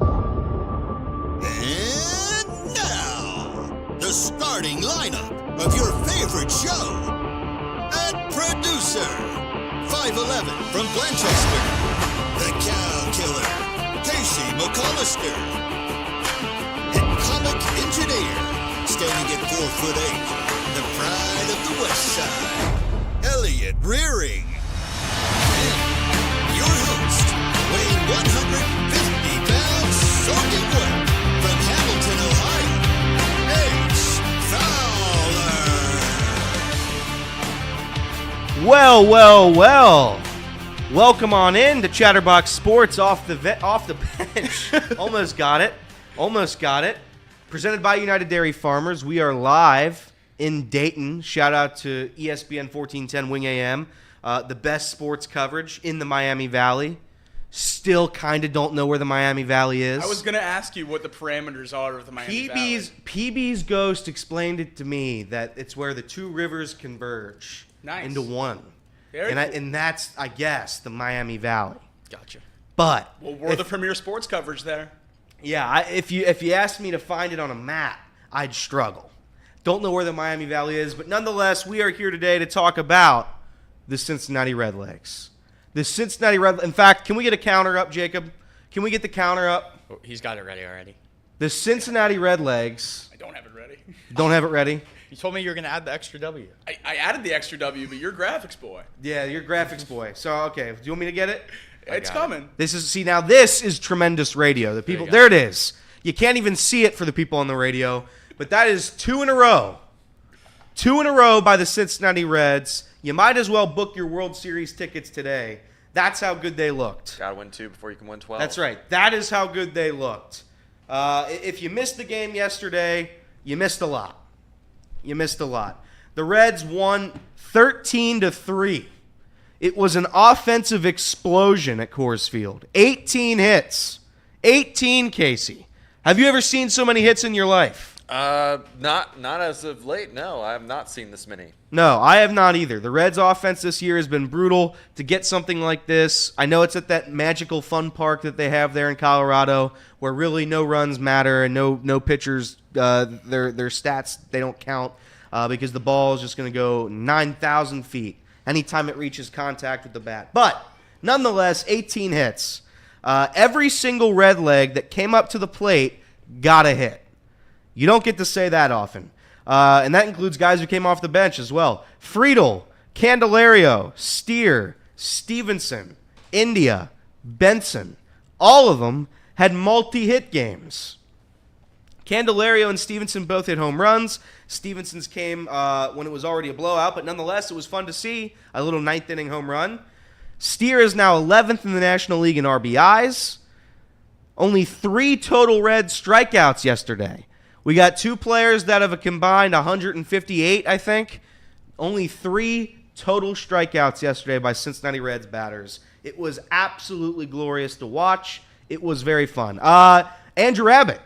And now, the starting lineup of your favorite show. At producer, 5'11" from Blanchester, the Cow Killer, Casey McCollister. And comic engineer, standing at 4'8", the pride of the West Side, Elliot Rearing. And your host, weighing 150 pounds, soaking wet, from Hamilton, Ohio, Ace Fowler. Well. Welcome on in to Chatterbox Sports off the bench. Almost got it. Presented by United Dairy Farmers. We are live in Dayton. Shout out to ESPN 1410 Wing AM. The best sports coverage in the Miami Valley. Still kind of don't know where the Miami Valley is. I was going to ask you what the parameters are of the Miami Valley. PB's Ghost explained it to me that it's where the two rivers converge into one. And that's, I guess, the Miami Valley. Gotcha. But we're the premier sports coverage there. Yeah, if you asked me to find it on a map, I'd struggle. Don't know where the Miami Valley is, but nonetheless, we are here today to talk about the Cincinnati Redlegs. The Cincinnati Redlegs. In fact, can we get a counter up, Jacob? Can we get the counter up? Oh, he's got it ready already. The Cincinnati Redlegs. I don't have it ready. Don't have it ready? You told me you were going to add the extra W. I added the extra W, but you're graphics boy. Yeah, you're graphics boy. So, okay, do you want me to get it? It's coming. This is tremendous radio. The people, there it is. You can't even see it for the people on the radio, but that is 2 in a row. 2 in a row by the Cincinnati Reds. You might as well book your World Series tickets today. That's how good they looked. Got to win 2 before you can win 12. That's right. That is how good they looked. If you missed the game yesterday, you missed a lot. The Reds won 13-3. It was an offensive explosion at Coors Field. 18 hits. 18, Casey. Have you ever seen so many hits in your life? Not as of late. No, I have not seen this many. No, I have not either. The Reds' offense this year has been brutal. To get something like this, I know it's at that magical fun park that they have there in Colorado, where really no runs matter and no pitchers. Their stats, they don't count because the ball is just going to go 9,000 feet anytime it reaches contact with the bat. But nonetheless, 18 hits. Every single red leg that came up to the plate got a hit. You don't get to say that often. And that includes guys who came off the bench as well. Friedl, Candelario, Stephenson, India, Benson. All of them had multi-hit games. Candelario and Stephenson both hit home runs. Stephenson's came when it was already a blowout, but nonetheless, it was fun to see a little ninth-inning home run. Steer is now 11th in the National League in RBIs. Only 3 total red strikeouts yesterday. We got 2 players that have a combined 158, I think. Only 3 total strikeouts yesterday by Cincinnati Reds batters. It was absolutely glorious to watch. It was very fun. Andrew Abbott.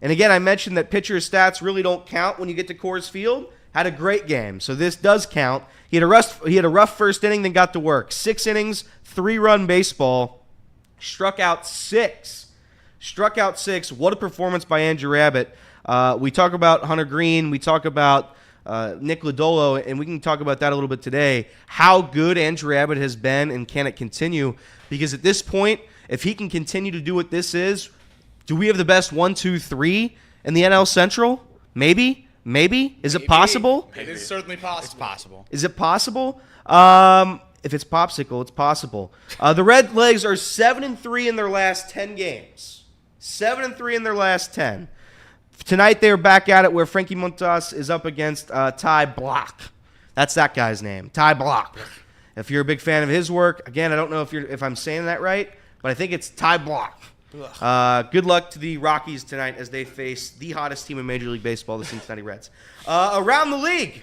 And again, I mentioned that pitcher stats really don't count when you get to Coors Field. Had a great game, so this does count. He had a rough first inning, then got to work. 6 innings, 3-run baseball. Struck out 6. What a performance by Andrew Abbott. We talk about Hunter Green. We talk about Nick Lodolo, and we can talk about that a little bit today. How good Andrew Abbott has been, and can it continue? Because at this point, if he can continue to do what this is, do we have the best 1, 2, 3 in the NL Central? Maybe? Is it possible? It is certainly possible. It's possible. Is it possible? If it's popsicle, it's possible. The Redlegs are 7-3 in their last 10 games. 7-3 in their last 10. Tonight they are back at it where Frankie Montas is up against Ty Blach. That's that guy's name, Ty Blach. If you're a big fan of his work, again, I don't know if I'm saying that right, but I think it's Ty Blach. Good luck to the Rockies tonight as they face the hottest team in Major League Baseball, the Cincinnati Reds. Around the league,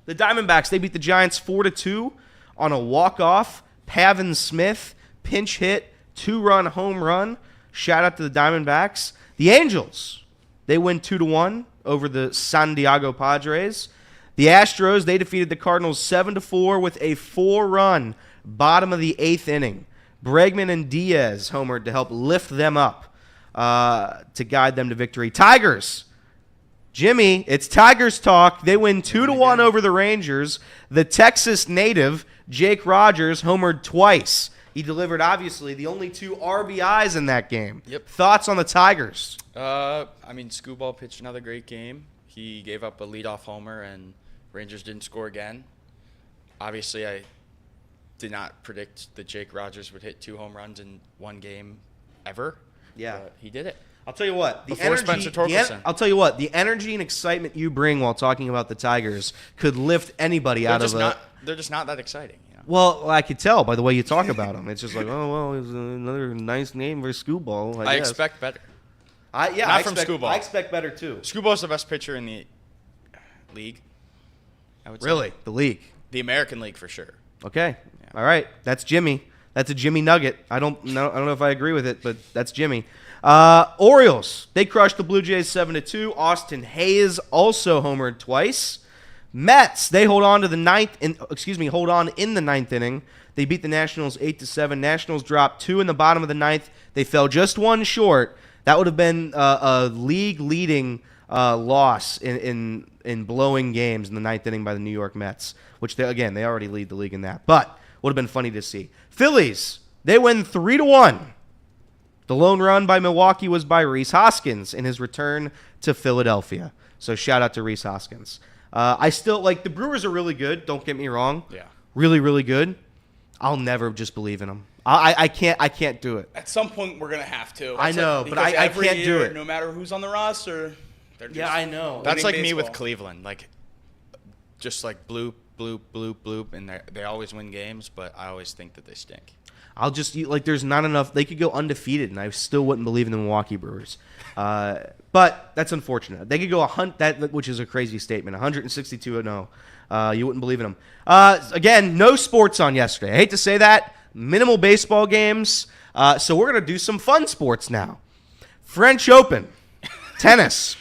the Diamondbacks, they beat the Giants 4-2 on a walk-off. Pavin Smith, pinch hit, 2-run home run. Shout out to the Diamondbacks. The Angels, they win 2-1 over the San Diego Padres. The Astros, they defeated the Cardinals 7-4 with a 4-run bottom of the 8th inning. Bregman and Diaz homered to help lift them up to guide them to victory. Tigers. Jimmy, it's Tigers talk. They win 2-1 over the Rangers. The Texas native, Jake Rogers, homered twice. He delivered, obviously, the only 2 RBIs in that game. Yep. Thoughts on the Tigers? Screwball pitched another great game. He gave up a leadoff homer, and Rangers didn't score again. Obviously, I did not predict that Jake Rogers would hit 2 home runs in one game ever. Yeah. But he did it. I'll tell you what. Before Spencer Torkelson. I'll tell you what. The energy and excitement you bring while talking about the Tigers could lift anybody out of They're just not that exciting. You know? Well, I could tell by the way you talk about them. It's just like, oh, well, it's another nice name for Screwball. I guess. expect better. I from Screwball. I expect better, too. Screwball's the best pitcher in the league, I would say. Really? The league? The American League for sure. Okay. Yeah. All right. That's Jimmy. That's a Jimmy nugget. I don't know if I agree with it, but that's Jimmy. Orioles. They crushed the Blue Jays 7-2. Austin Hayes also homered twice. Mets. They hold on in the ninth inning. They beat the Nationals 8-7. Nationals dropped 2 in the bottom of the ninth. They fell just 1 short. That would have been a league-leading loss in blowing games in the ninth inning by the New York Mets, which they already lead the league in that. But would have been funny to see. Phillies, they win 3-1. The lone run by Milwaukee was by Rhys Hoskins in his return to Philadelphia. So shout out to Rhys Hoskins. I still like the Brewers are really good. Don't get me wrong. Yeah. Really, really good. I'll never just believe in them. I can't do it. At some point, we're gonna have to. I know, but because I every can't do year, it. No matter who's on the roster, they're just Yeah, I know. That's like winning me with baseball. Cleveland. Like, just like bloop, bloop, bloop, bloop, and they always win games, but I always think that they stink. I'll just there's not enough. They could go undefeated, and I still wouldn't believe in the Milwaukee Brewers. But that's unfortunate. They could go which is a crazy statement. 162-0. You wouldn't believe in them. Again, no sports on yesterday. I hate to say that. Minimal baseball games. So we're gonna do some fun sports now. French Open, tennis.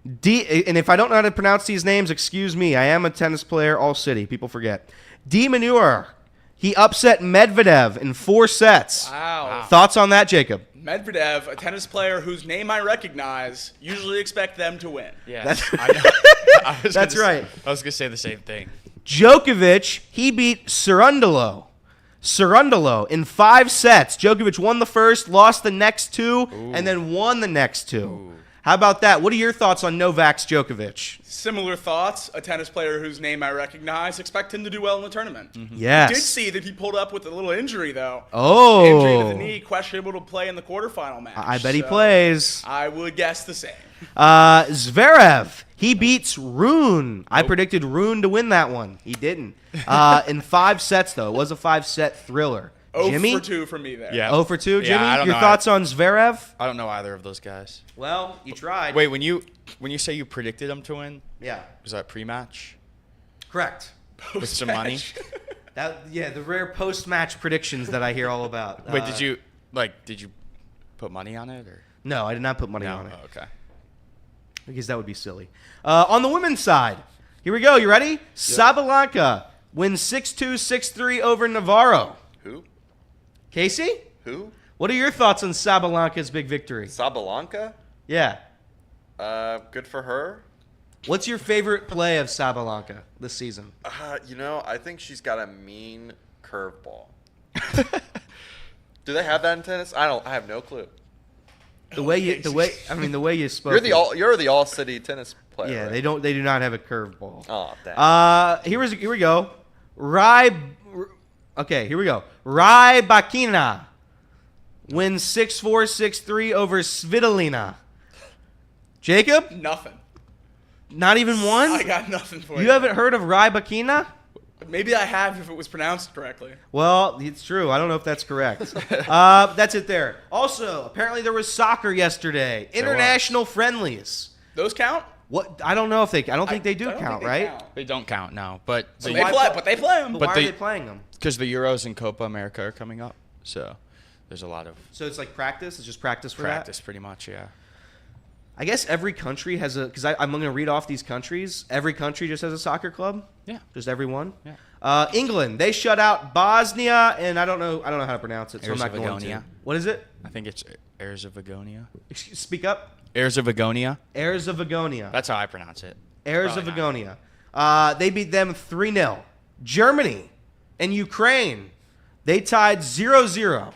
And if I don't know how to pronounce these names, excuse me. I am a tennis player. All city. People forget. Manure. He upset Medvedev in 4 sets. Wow. Thoughts on that, Jacob? Medvedev, a tennis player whose name I recognize, usually expect them to win. Yeah, that's right. I was gonna say the same thing. Djokovic, he beat Cerundolo in 5 sets. Djokovic won the first, lost the next 2, and then won the next 2. Ooh. How about that? What are your thoughts on Novak's Djokovic? Similar thoughts. A tennis player whose name I recognize, expect him to do well in the tournament. Yes. Did see that he pulled up with a little injury, though. Oh. Injury to the knee, questionable to play in the quarterfinal match. I bet he So plays. I would guess the same. Zverev, he beats Rune. I predicted Rune to win that one. He didn't. In 5 sets, though. It was a 5-set thriller. 0 Jimmy? for 2 from me there. Yeah. 0 for 2, Jimmy? I don't Your know. thoughts on Zverev? I don't know either of those guys. Well, you tried. Wait, when you say you predicted them to win, Yeah. was that pre-match Correct. with some money? The rare post-match predictions that I hear all about. Wait, did you put money on it or No, I did not put money no? on it. Oh, okay. Because that would be silly. On the women's side, here we go. You ready? Yep. Sabalenka wins 6-2, 6-3 over Navarro. Who? Casey? Who? What are your thoughts on Sabalenka's big victory? Sabalenka? Yeah. Good for her. What's your favorite play of Sabalenka this season? I think she's got a mean curveball. Do they have that in tennis? I have no clue. The way you spoke. You're the all city tennis player. Yeah, right? they do not have a curveball. Oh, damn. Here we go. Here we go. Rybakina wins 6-4, 6-3 over Svitolina. Jacob? Nothing. Not even one? I got nothing for you. You haven't heard of Rybakina? Maybe I have if it was pronounced correctly. Well, it's true. I don't know if that's correct. That's it there. Also, apparently there was soccer yesterday. International friendlies. Those count? What? I don't know if they. I don't think they do I don't count, think they right? count. They don't count now, but They play them. But But why they- are they playing them? because the Euros and Copa America are coming up, so there's a lot of So it's like practice. It's just practice for practice, pretty much. Yeah. I guess every country has a, because I'm going to read off these countries. Every country just has a soccer club. Yeah. Just every one. Yeah. England, they shut out Bosnia, and I don't know how to pronounce it, so I'm not going to. Erzegovina. What is it? I think it's Erzegovina. Speak up. Erzegovina. Erzegovina. That's how I pronounce it. Erzegovina. They beat them 3-0. Germany and Ukraine, they tied 0-0.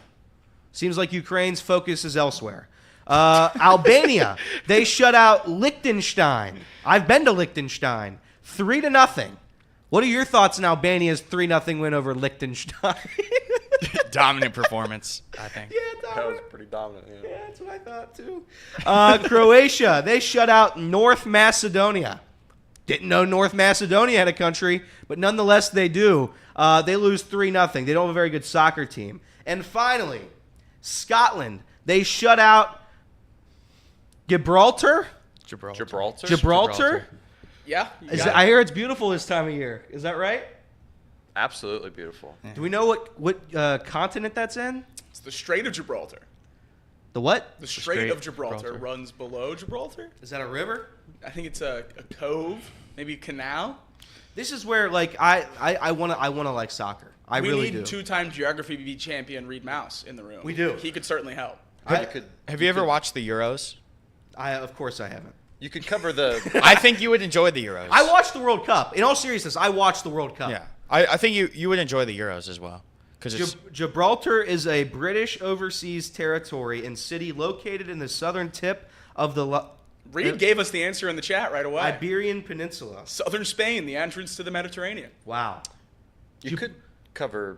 Seems like Ukraine's focus is elsewhere. Albania, they shut out Liechtenstein. I've been to Liechtenstein. 3-0. What are your thoughts on Albania's 3-0 win over Liechtenstein? Dominant performance, I think. Yeah, That dominant. was pretty dominant. Yeah. Yeah, that's what I thought too. Croatia, they shut out North Macedonia. Didn't know North Macedonia had a country, but nonetheless they do. They lose 3-0. They don't have a very good soccer team. And finally, Scotland, they shut out Gibraltar. Gibraltar? Yeah. I hear it's beautiful this time of year. Is that right? Absolutely beautiful. Do we know what continent that's in? It's the Strait of Gibraltar. The what? The Strait of Gibraltar runs below Gibraltar. Is that a river? I think it's a cove, maybe a canal. This is where like I want to like soccer. I we really need do. two-time geography champion Reed Mouse in the room. We do. He could certainly help. Have you ever watched the Euros? Of course I haven't. You could cover the. I think you would enjoy the Euros. I watched the World Cup. In all seriousness, I watched the World Cup. Yeah. I think you would enjoy the Euros as well. Because Gibraltar is a British overseas territory and city located in the southern tip of the Reed gave us the answer in the chat right away. Iberian Peninsula. Southern Spain, the entrance to the Mediterranean. Wow. You could cover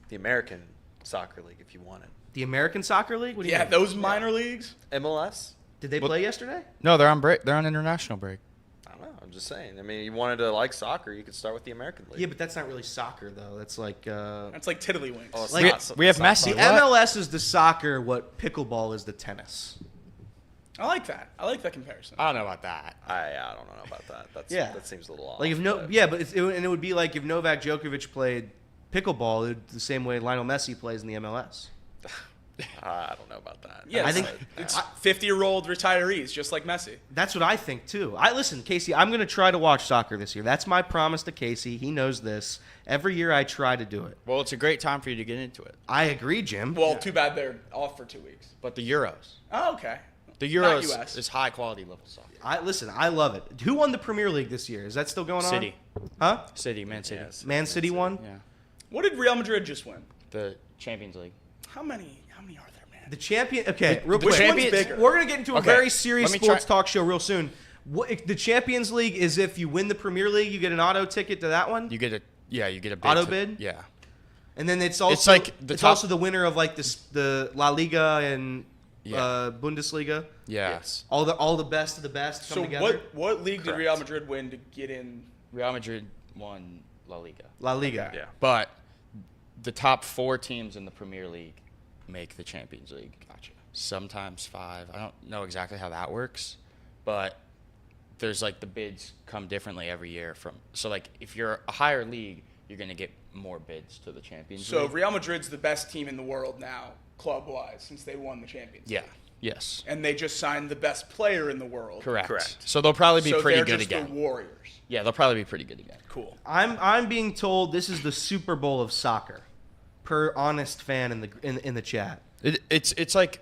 the American Soccer League if you wanted. The American Soccer League? What do you Yeah, mean? those minor leagues. MLS? Did they play yesterday? No, they're on break. They're on international break. I don't know. I'm just saying. I mean, you wanted to like soccer, you could start with the American League. Yeah, but that's not really soccer though. That's like That's like tiddlywinks. Oh, it's Like- not- we have it's not Messi. the soccer. MLS is the soccer what pickleball is the tennis. I like that. I like that comparison. I don't know about that. I don't know about that. That seems a little off. Like if but- it would be like if Novak Djokovic played pickleball, it would the same way Lionel Messi plays in the MLS. I don't know about that. Yeah, I think it's 50-year-old retirees, just like Messi. That's what I think too. Listen, Casey. I'm going to try to watch soccer this year. That's my promise to Casey. He knows this. Every year I try to do it. Well, it's a great time for you to get into it. I agree, Jim. Well, too bad they're off for 2 weeks. But the Euros. Oh, okay. The Not Euros US. is high quality level soccer. I love it. Who won the Premier League this year? Is that still going on? City. Huh? City, Man City. Yes. Man City won? Yeah. What did Real Madrid just win? The Champions League. How many are there, man? The champion. Okay, real the quick. champions- bigger? We're gonna get into a Okay, very serious let me sports try- talk show real soon. The Champions League is if you win the Premier League, you get an auto ticket to that one, You get a bid. Auto to- bid? Yeah. and then it's also like the it's top- also the winner of like the La Liga and Yeah. Bundesliga. Yeah. Yes. All the best of the best come So together. what league did Correct. Real Madrid win to get in? Real Madrid won La Liga. La Liga. Okay. Yeah. But the top 4 teams in the Premier League make the Champions League. Gotcha. Sometimes 5. I don't know exactly how that works, but there's like the bids come differently every year so like if you're a higher league, you're going to get more bids to the Champions So League. Real Madrid's the best team in the world now, club-wise, since they won the Champions Yeah. League. Yes. And they just signed the best player in the world. Correct. So they'll probably be So pretty they're good just again. the Warriors. Yeah, they'll probably be pretty good again. Cool. I'm being told this is the Super Bowl of soccer, per honest fan in the chat. It's like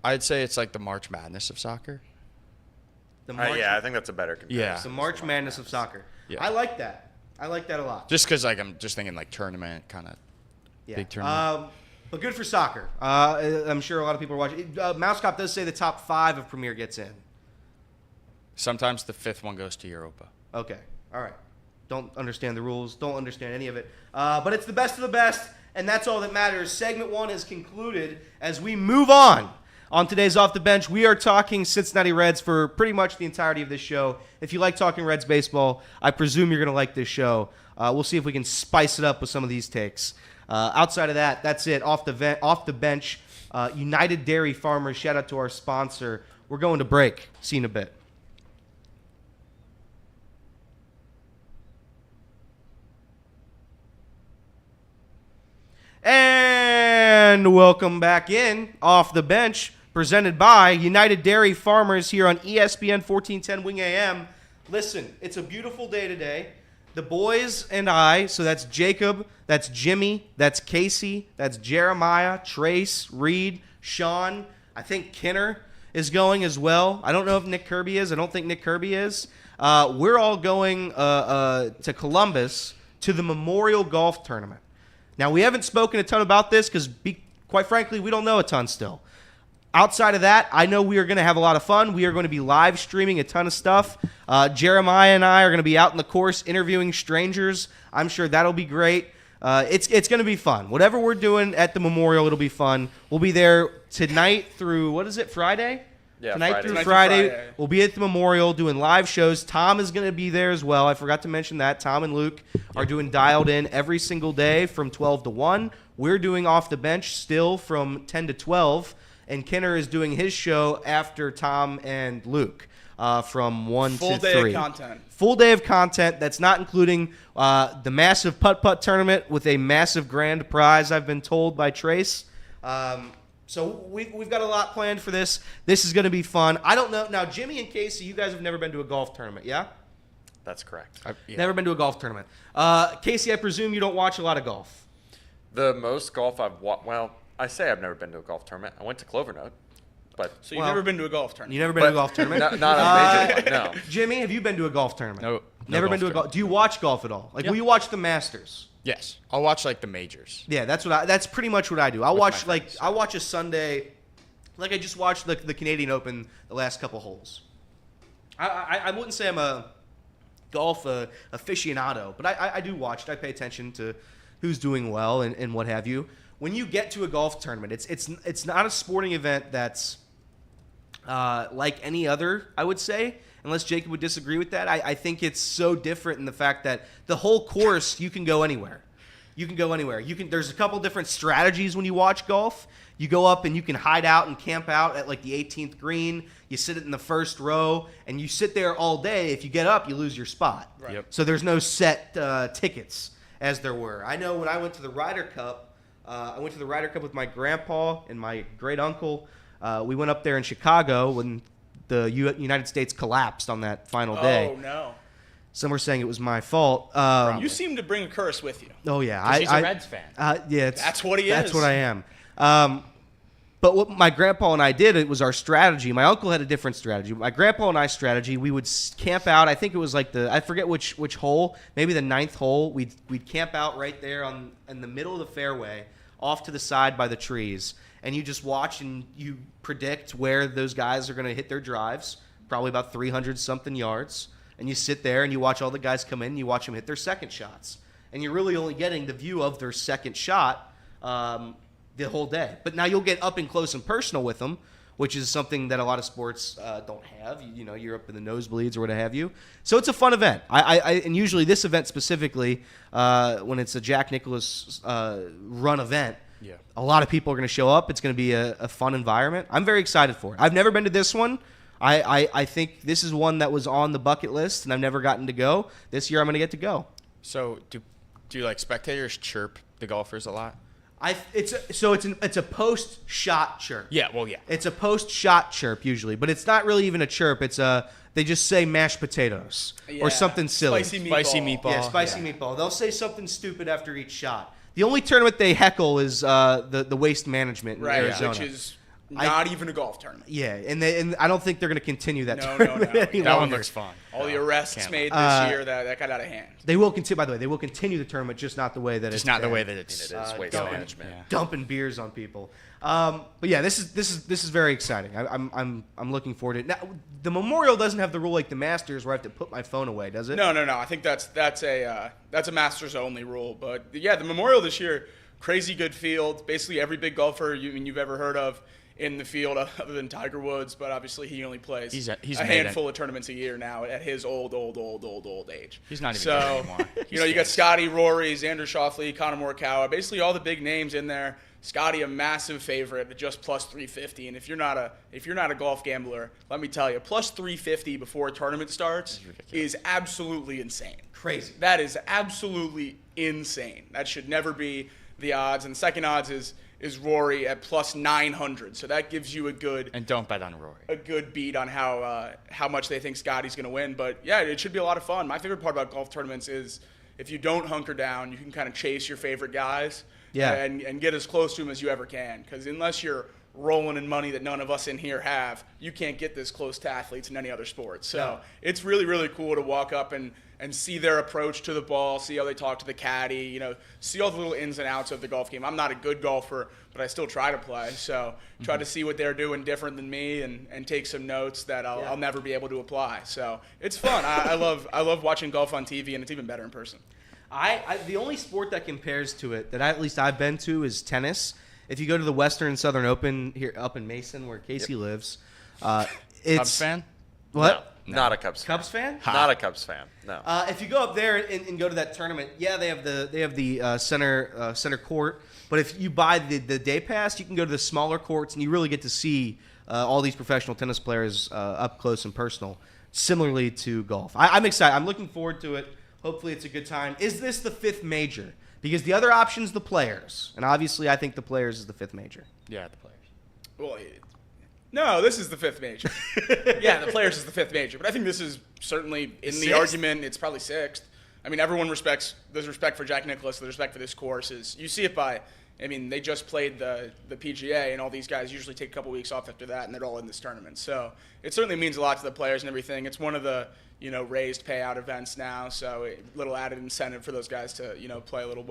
I'd say it's like the March Madness of soccer. The March, Yeah, I think that's a better comparison. Yeah. it's the March Madness of soccer. Yeah. I like that. I like that a lot. Just because like I'm just thinking like tournament kind of Yeah. big tournament. But good for soccer. I'm sure a lot of people are watching. Mouse Cop does say the top 5 of Premier gets in. Sometimes the 5th one goes to Europa. Okay. All right. Don't understand the rules. Don't understand any of it. But it's the best of the best, and that's all that matters. Segment 1 is concluded. As we move on today's Off the Bench, we are talking Cincinnati Reds for pretty much the entirety of this show. If you like talking Reds baseball, I presume you're going to like this show. We'll see if we can spice it up with some of these takes. Outside of that, that's it. Off the bench, United Dairy Farmers. Shout out to our sponsor. We're going to break. See you in a bit. And welcome back in Off the Bench, presented by United Dairy Farmers here on ESPN 1410 Wing AM. Listen, it's a beautiful day today. The boys and I, so that's Jacob, that's Jimmy, that's Casey, that's Jeremiah, Trace, Reed, Sean. I think Kinner is going as well. I don't know if Nick Kirby is. I don't think Nick Kirby is. We're all going to Columbus to the Memorial Golf Tournament. Now, we haven't spoken a ton about this because, quite frankly, we don't know a ton still. Outside of that, I know we are going to have a lot of fun. We are going to be live streaming a ton of stuff. Jeremiah and I are going to be out in the course interviewing strangers. I'm sure that'll be great. It's going to be fun. Whatever we're doing at the Memorial, it'll be fun. We'll be there tonight through, what is it, Friday? Yeah, tonight Friday. through Friday. We'll be at the Memorial doing live shows. Tom is going to be there as well. I forgot to mention that. Tom and Luke are doing Dialed In every single day from 12 to 1. We're doing Off the Bench still from 10 to 12. And Kenner is doing his show after Tom and Luke from 1 to 3. Full day of content. Full day of content. That's not including the massive putt-putt tournament with a massive grand prize, I've been told by Trace. So we've got a lot planned for this. This is going to be fun. I don't know. Now, Jimmy and Casey, you guys have never been to a golf tournament, yeah? That's correct. Never been to a golf tournament. Casey, I presume you don't watch a lot of golf. The most golf I've watched, well, I say I've never been to a golf tournament. I went to Clovernote, but So you've never been to a golf tournament? You never been to a golf tournament? not a major one, no. Jimmy, have you been to a golf tournament? No. Never been to a golf. Do you watch golf at all? Like, Yeah. will you watch the Masters? Yes. I'll watch like the majors. Yeah, that's pretty much what I do. I'll With watch my friends. I watch a Sunday, like I just watched the Canadian Open the last couple holes. I wouldn't say I'm a golf aficionado, but I do watch it. I pay attention to who's doing well and what have you. When you get to a golf tournament, it's not a sporting event that's like any other, I would say, unless Jacob would disagree with that. I think it's so different in the fact that the whole course, you can go anywhere. You can go anywhere. There's a couple different strategies when you watch golf. You go up and you can hide out and camp out at like the 18th green. You sit in the first row, and you sit there all day. If you get up, you lose your spot. Right. Yep. So there's no set tickets as there were. I know when I went to the Ryder Cup, with my grandpa and my great uncle. We went up there in Chicago when the United States collapsed on that final day. Oh, no. Some were saying it was my fault. You seem to bring a curse with you. Oh yeah, He's a Reds fan. Yeah, That's what he That's is. what I am. But what my grandpa and I did, it was our strategy. My uncle had a different strategy. My grandpa and I's strategy, we would camp out. I think it was like I forget which hole, maybe the 9th hole. We'd camp out right there in the middle of the fairway, off to the side by the trees, and you just watch and you predict where those guys are going to hit their drives, probably about 300-something yards. And you sit there and you watch all the guys come in and you watch them hit their second shots. And you're really only getting the view of their second shot the whole day. But now you'll get up and close and personal with them, which is something that a lot of sports don't have. You're up in the nosebleeds or what have you. So it's a fun event. And usually this event specifically, when it's a Jack Nicklaus run event, Yeah. a lot of people are going to show up. It's going to be a fun environment. I'm very excited for it. I've never been to this one. I think this is one that was on the bucket list, and I've never gotten to go. This year I'm going to get to go. So do you like spectators chirp the golfers a lot? It's a post-shot chirp. Yeah, well, yeah. It's a post-shot chirp usually, but it's not really even a chirp. It's they just say mashed potatoes or something silly. Spicy meatball. Yeah, spicy meatball. They'll say something stupid after each shot. The only tournament they heckle is the Waste Management in Arizona. Which is not even a golf tournament. Yeah, and I don't think they're going to continue that No. tournament any That one longer. looks fun. All the arrests made this year, that got out of hand. They will continue. By the way, they will continue the tournament, just not the way that Just it's not the been. way that it's It is waste dumping. management. Yeah. Dumping beers on people. But yeah, this is very exciting. I'm looking forward to it. Now, the Memorial doesn't have the rule like the Masters where I have to put my phone away, does it? No. I think that's a Masters only rule. But yeah, the Memorial this year, crazy good field. Basically every big golfer you've ever heard of in the field, other than Tiger Woods, but obviously he only plays He's a made handful of tournaments a year now at his old age. He's not even so, good anymore. You got Scotty, Rory, Xander Schauffele, Connor Morikawa, basically all the big names in there. Scotty, a massive favorite at just plus 350, and if you're not a golf gambler, let me tell you, plus 350 before a tournament starts is absolutely insane. Crazy. That is absolutely insane. That should never be the odds. And the second odds is is Rory at plus 900. So that gives you a good And don't bet on Rory. beat on how much they think Scotty's going to win. But yeah, it should be a lot of fun. My favorite part about golf tournaments is if you don't hunker down, you can kind of chase your favorite guys and get as close to them as you ever can. Because unless you're rolling in money that none of us in here have, you can't get this close to athletes in any other sport. So it's really, really cool to walk up and see their approach to the ball, see how they talk to the caddy, see all the little ins and outs of the golf game. I'm not a good golfer, but I still try to play. So try to see what they're doing different than me and take some notes that I'll never be able to apply. So it's fun. I love watching golf on TV, and it's even better in person. The only sport that compares to it that at least I've been to is tennis. If you go to the Western and Southern Open here up in Mason, where Casey lives, it's Cubs fan? What? No, not a Cubs fan. Cubs fan? Not a Cubs fan. No. If you go up there and go to that tournament, they have the center court. But if you buy the day pass, you can go to the smaller courts, and you really get to see all these professional tennis players up close and personal. Similarly to golf, I'm excited. I'm looking forward to it. Hopefully, it's a good time. Is this the fifth major? Because the other option's the Players, and obviously, I think the Players is the fifth major. Yeah, the Players. Well, no, this is the fifth major. Yeah, the Players is the fifth major, but I think this is certainly in the argument. It's probably sixth. I mean, everyone there's respect for Jack Nicklaus. There's respect for this course. You see it by, they just played the PGA, and all these guys usually take a couple weeks off after that, and they're all in this tournament. So it certainly means a lot to the players and everything. It's one of the raised payout events now, so a little added incentive for those guys to play a little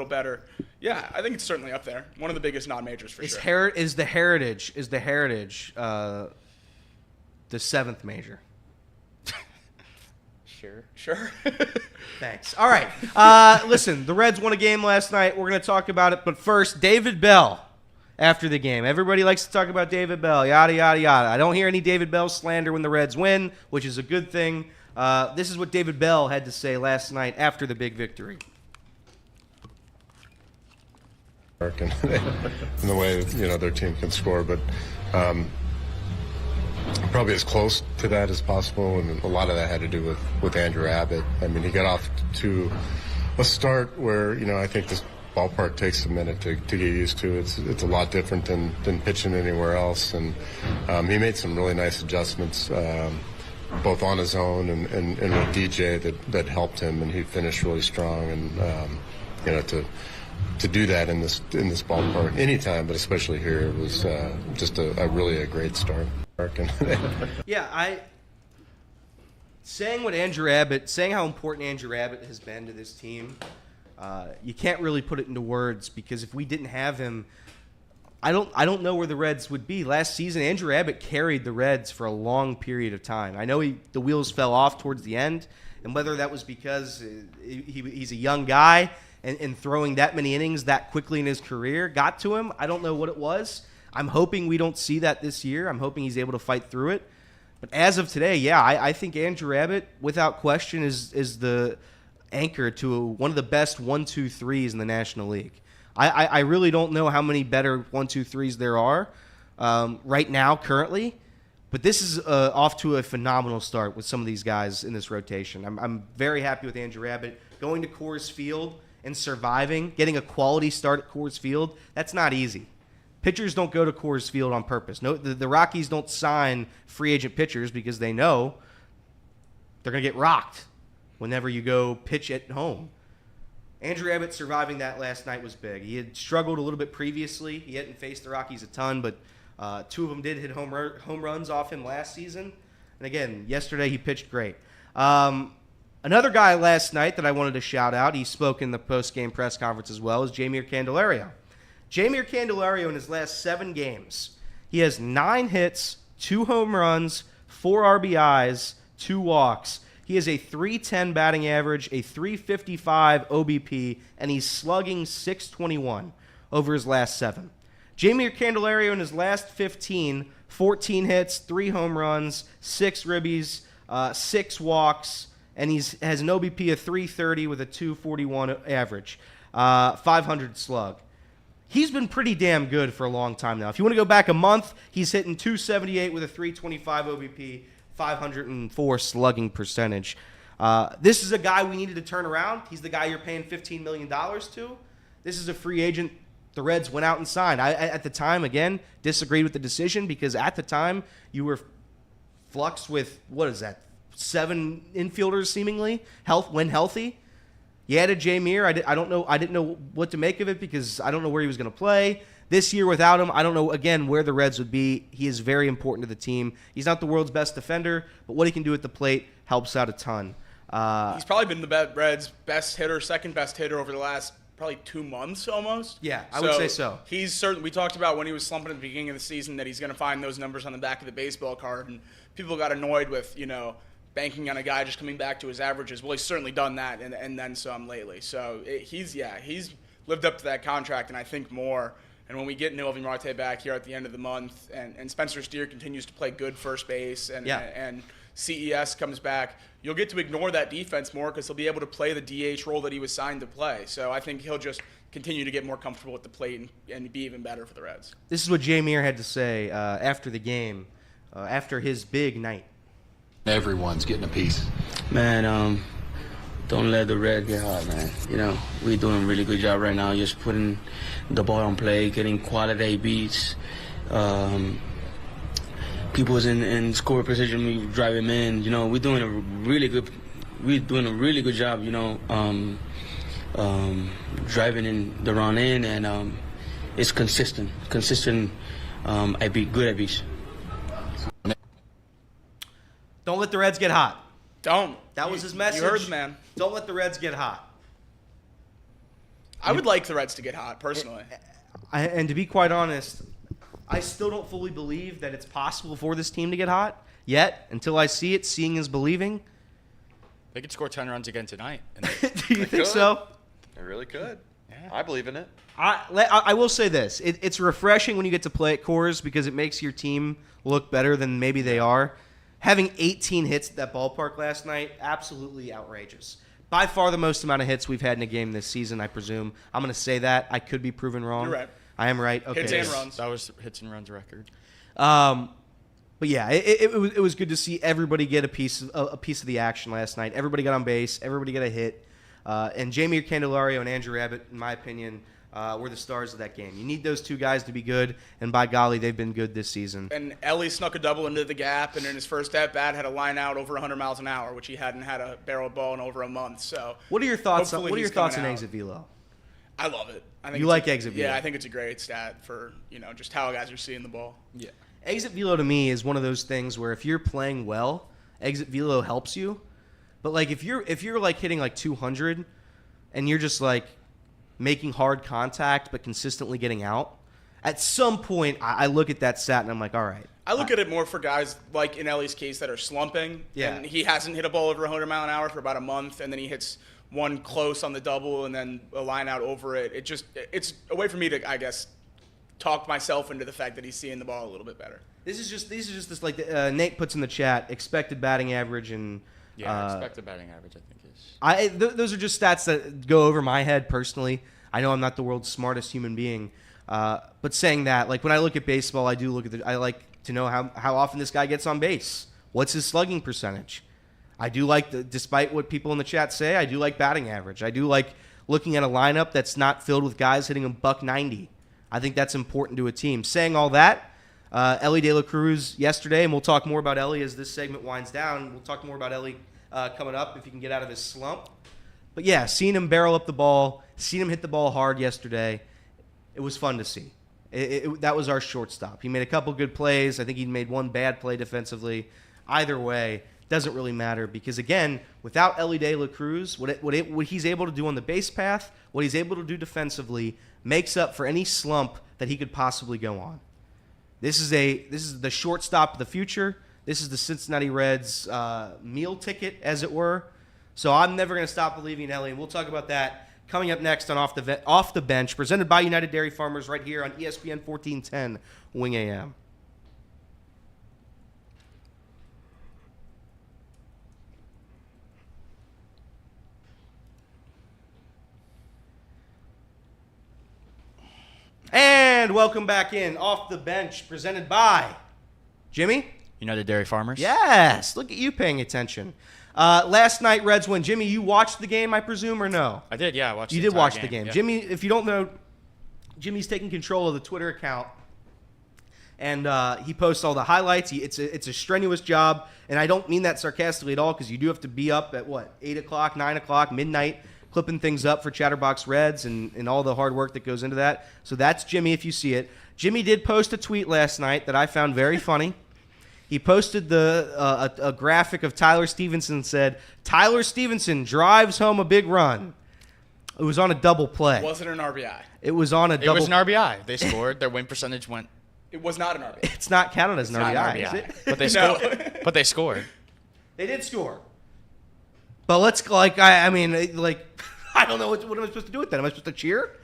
better. Yeah, I think it's certainly up there. One of the biggest non-majors for sure. Is the Heritage the seventh major? Sure. Thanks. All right. Listen, the Reds won a game last night. We're going to talk about it, but first, David Bell. After the game, everybody likes to talk about David Bell, yada, yada, yada. I don't hear any David Bell slander when the Reds win, which is a good thing. This is what David Bell had to say last night after the big victory. And the way their team can score, but probably as close to that as possible, and a lot of that had to do with Andrew Abbott. I mean, he got off to a start where I think this ballpark takes a minute to get used to. It's a lot different than pitching anywhere else, and he made some really nice adjustments, both on his own and with DJ that helped him, and he finished really strong. And to do that in this ballpark anytime, but especially here, it was just a really great start. Yeah, saying how important Andrew Abbott has been to this team. You can't really put it into words, because if we didn't have him, I don't know where the Reds would be. Last season, Andrew Abbott carried the Reds for a long period of time. I know the wheels fell off towards the end, and whether that was because he's a young guy and throwing that many innings that quickly in his career got to him, I don't know what it was. I'm hoping we don't see that this year. I'm hoping he's able to fight through it. But as of today, I think Andrew Abbott, without question, is the anchor to one of the best 1-2-3s in the National League. I really don't know how many better 1-2-3s there are right now currently, but this is off to a phenomenal start with some of these guys in this rotation. I'm very happy with Andrew Abbott going to Coors Field and surviving, getting a quality start at Coors Field. That's not easy. Pitchers don't go to Coors Field on purpose. No, the Rockies don't sign free agent pitchers because they know they're going to get rocked whenever you go pitch at home. Andrew Abbott surviving that last night was big. He had struggled a little bit previously. He hadn't faced the Rockies a ton, but two of them did hit home runs off him last season. And again, yesterday he pitched great. Another guy last night that I wanted to shout out, he spoke in the post-game press conference as well, is Jeimer Candelario. Jeimer Candelario in his last 7 games, he has 9 hits, 2 home runs, 4 RBIs, 2 walks. He has a .310 batting average, a .355 OBP, and he's slugging .621 over his last 7. Jeimer Candelario in his last 14 hits, 3 home runs, 6 ribbies, 6 walks, and he has an OBP of .330 with a .241 average, 500 slug. He's been pretty damn good for a long time now. If you want to go back a month, he's hitting .278 with a .325 OBP, 504 slugging percentage. This is a guy we needed to turn around. He's the guy you're paying $15 million to. This is a free agent the Reds went out and signed. I at the time, again, disagreed with the decision because at the time you were flux with, 7 infielders seemingly when healthy. You added Jay Meir. I didn't know what to make of it because I don't know where he was going to play. This year without him, I don't know, again, where the Reds would be. He is very important to the team. He's not the world's best defender, but what he can do at the plate helps out a ton. He's probably been the Reds' best hitter, second best hitter over the last probably 2 months almost. Yeah, I would say so. He's certainly. We talked about when he was slumping at the beginning of the season that he's going to find those numbers on the back of the baseball card, and people got annoyed with banking on a guy just coming back to his averages. Well, he's certainly done that and then some lately. So he's lived up to that contract, and I think more. And when we get Noelvi Marte back here at the end of the month, and Spencer Steer continues to play good first base, and CES comes back, you'll get to ignore that defense more because he'll be able to play the DH role that he was signed to play. So I think he'll just continue to get more comfortable at the plate and be even better for the Reds. This is what Jay Meir had to say after the game, after his big night. Everyone's getting a piece. Man, don't let the Red get hot, man. We're doing a really good job right now, just putting the ball on play, getting quality beats. People's in score position, we drive him in. We're doing a really good job. Driving in the run in, and it's consistent. I beat good at beats. Don't let the Reds get hot. Don't. That was his message. You heard the man. Don't let the Reds get hot. I would like the Reds to get hot, personally. And to be quite honest, I still don't fully believe that it's possible for this team to get hot yet. Until I see it, seeing is believing. They could score 10 runs again tonight. Do you think so? They really could. Yeah. I believe in it. I will say this. It's refreshing when you get to play at Coors because it makes your team look better than maybe they are. Having 18 hits at that ballpark last night, absolutely outrageous. By far the most amount of hits we've had in a game this season, I presume. I'm going to say that. I could be proven wrong. You're right. I am right. Okay. Hits and runs. That was hits and runs record. But yeah, it was good to see everybody get a piece of the action last night. Everybody got on base. Everybody got a hit. And Jamie Candelario and Andrew Abbott, in my opinion, were the stars of that game. You need those two guys to be good, and by golly, they've been good this season. And Ellie snuck a double into the gap, and in his first at-bat had a line out over 100 miles an hour, which he hadn't had a barrel ball in over a month. So what are your thoughts on hopefully exit velo? I love it. You like exit velo? Yeah, I think it's a great stat for just how guys are seeing the ball. Yeah. Exit velo to me is one of those things where if you're playing well, exit velo helps you. But like if you're like hitting like 200 and you're just like making hard contact but consistently getting out, at some point I look at that stat and I'm like, all right. I look at it more for guys like in Ellie's case that are slumping. Yeah. And he hasn't hit a ball over 100 mile an hour for about a month, and then he hits one close on the double and then a line out over it. It's a way for me to, I guess, talk myself into the fact that he's seeing the ball a little bit better. These are just this like Nate puts in the chat, expected batting average and Expected batting average, I think is. Those are just stats that go over my head personally. I know I'm not the world's smartest human being, but saying that, like when I look at baseball, I do look at I like to know how often this guy gets on base. What's his slugging percentage? I do like despite what people in the chat say, I do like batting average. I do like looking at a lineup that's not filled with guys hitting $190. I think that's important to a team. Saying all that, Ellie De La Cruz yesterday, and we'll talk more about Ellie as this segment winds down. We'll talk more about Ellie coming up if he can get out of his slump. But yeah, seeing him barrel up the ball, seeing him hit the ball hard yesterday, it was fun to see. That was our shortstop. He made a couple good plays. I think he made one bad play defensively. Either way, doesn't really matter because, again, without Ellie De La Cruz, what he's able to do on the base path, what he's able to do defensively, makes up for any slump that he could possibly go on. This is the shortstop of the future. This is the Cincinnati Reds meal ticket, as it were. So I'm never going to stop believing in Ellie, and we'll talk about that coming up next on Off the Bench, presented by United Dairy Farmers right here on ESPN 1410 Wing AM. And welcome back in Off the Bench, presented by Jimmy? United Dairy Farmers? Yes. Look at you paying attention. Last night, Reds win. Jimmy, you watched the game, I presume, or no? I did, yeah. I watched You the did entire watch the game. Yeah. Jimmy, if you don't know, Jimmy's taking control of the Twitter account, and he posts all the highlights. It's a strenuous job, and I don't mean that sarcastically at all, because you do have to be up at 8 o'clock, 9 o'clock, midnight, clipping things up for Chatterbox Reds and all the hard work that goes into that. So that's Jimmy if you see it. Jimmy did post a tweet last night that I found very funny. He posted a graphic of Tyler Stephenson, said, "Tyler Stephenson drives home a big run." It was on a double play. Was it an RBI? It was on a double. It was an RBI. They scored. Their win percentage went. It was not an RBI. It's not counted as an Not RBI, an is RBI. it? But they No. scored. But they scored. They did score. But let's, I mean, I don't know what am I supposed to do with that. Am I supposed to cheer?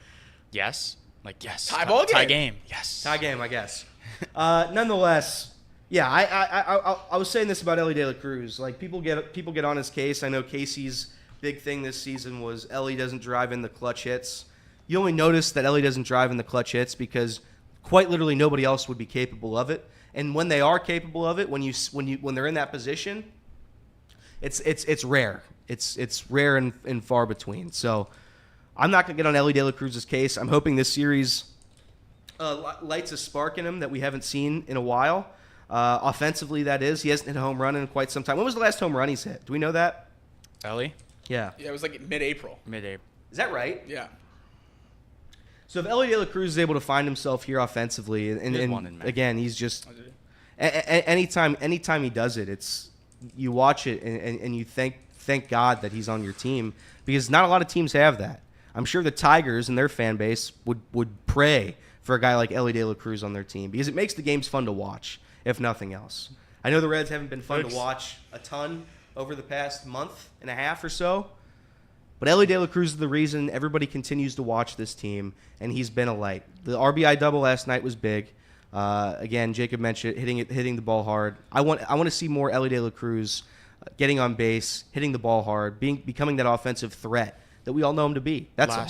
Yes. Yes. Tie ball Tie game. game. Yes. Tie game, I guess. Nonetheless, yeah, I was saying this about Ellie De La Cruz. People get on his case. I know Casey's big thing this season was Ellie doesn't drive in the clutch hits. You only notice that Ellie doesn't drive in the clutch hits because quite literally nobody else would be capable of it. And when they are capable of it, when they're in that position, it's rare. It's rare and far between. So I'm not going to get on Ellie De La Cruz's case. I'm hoping this series lights a spark in him that we haven't seen in a while. Offensively, that is. He hasn't hit a home run in quite some time. When was the last home run he's hit? Do we know that? Ellie? Yeah. Yeah, it was mid-April. Mid-April. Is that right? Yeah. So if Ellie De La Cruz is able to find himself here offensively, and again, he's just anytime he does it, it's you watch it and you thank God that he's on your team, because not a lot of teams have that. I'm sure the Tigers and their fan base would pray for a guy like Ellie De La Cruz on their team, because it makes the games fun to watch, if nothing else. I know the Reds haven't been fun to watch a ton over the past month and a half or so, but Ellie De La Cruz is the reason everybody continues to watch this team, and he's been a light. The RBI double last night was big. Again, Jacob mentioned hitting the ball hard. I want to see more Ellie De La Cruz getting on base, hitting the ball hard, becoming that offensive threat that we all know him to be. That's all.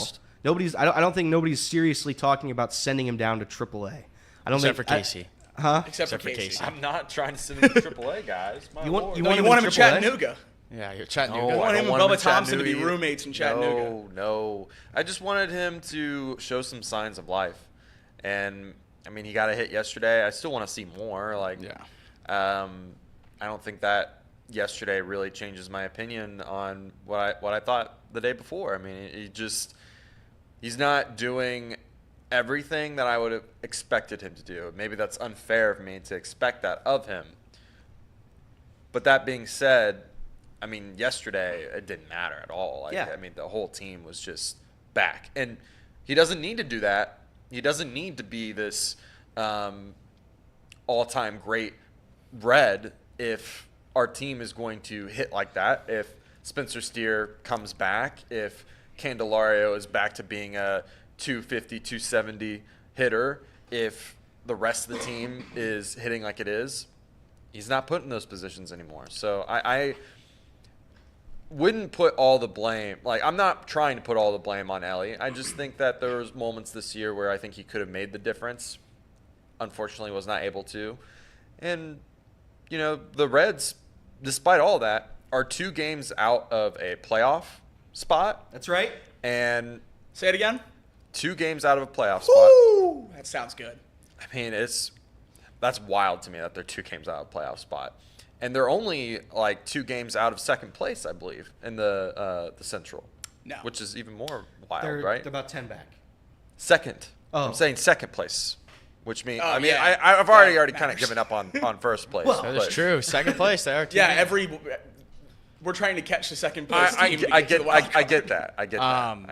I don't think nobody's seriously talking about sending him down to AAA. Except for Casey. Except for Casey. I'm not trying to send him to AAA, guys. You want You want him in AAA? Chattanooga. Yeah, you're Chattanooga. No, You want I him don't and want him Bubba in Thompson to be Chattanooga. roommates in Chattanooga. No. I just wanted him to show some signs of life. And, I mean, he got a hit yesterday. I still want to see more. I don't think that yesterday really changes my opinion on what I thought the day before. I mean, he's not doing everything that I would have expected him to do. Maybe that's unfair of me to expect that of him. But that being said, I mean, yesterday it didn't matter at all. I mean, the whole team was just back. And he doesn't need to do that. He doesn't need to be this all-time great Red if our team is going to hit like that, if Spencer Steer comes back, if Candelario is back to being a 250, 270 hitter, if the rest of the team is hitting like it is. He's not put in those positions anymore. So I wouldn't put all the blame. I'm not trying to put all the blame on Ellie. I just think that there was moments this year where I think he could have made the difference. Unfortunately, was not able to. And, the Reds, despite all that, are 2 games out of a playoff spot. That's right. And Say it again. 2 games out of a playoff spot. Woo! That sounds good. I mean, that's wild to me that they're 2 games out of a playoff spot. And they're only 2 games out of second place, I believe, in the Central. No. Which is even more wild, They're right? about 10 back. Second. Oh. I'm saying second place, which means Oh, I mean yeah. I've already kind matters. of given up on first place. Well, That is but true. Second place. They are. Yeah, we're trying to catch the second place I team. I to get to get the wild I get card. that. I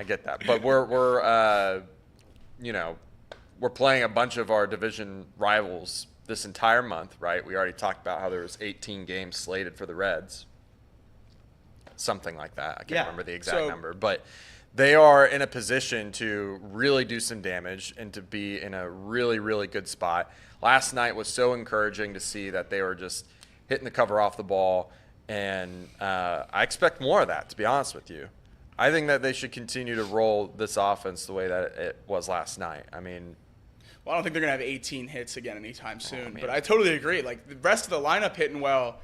get that. But we're we're playing a bunch of our division rivals this entire month, right? We already talked about how there was 18 games slated for the Reds. Something like that. I can't remember the exact number. But they are in a position to really do some damage and to be in a really, really good spot. Last night was so encouraging to see that they were just hitting the cover off the ball. And I expect more of that, to be honest with you. I think that they should continue to roll this offense the way that it was last night. I mean, Well, I don't think they're going to have 18 hits again anytime soon. But I totally agree. The rest of the lineup hitting well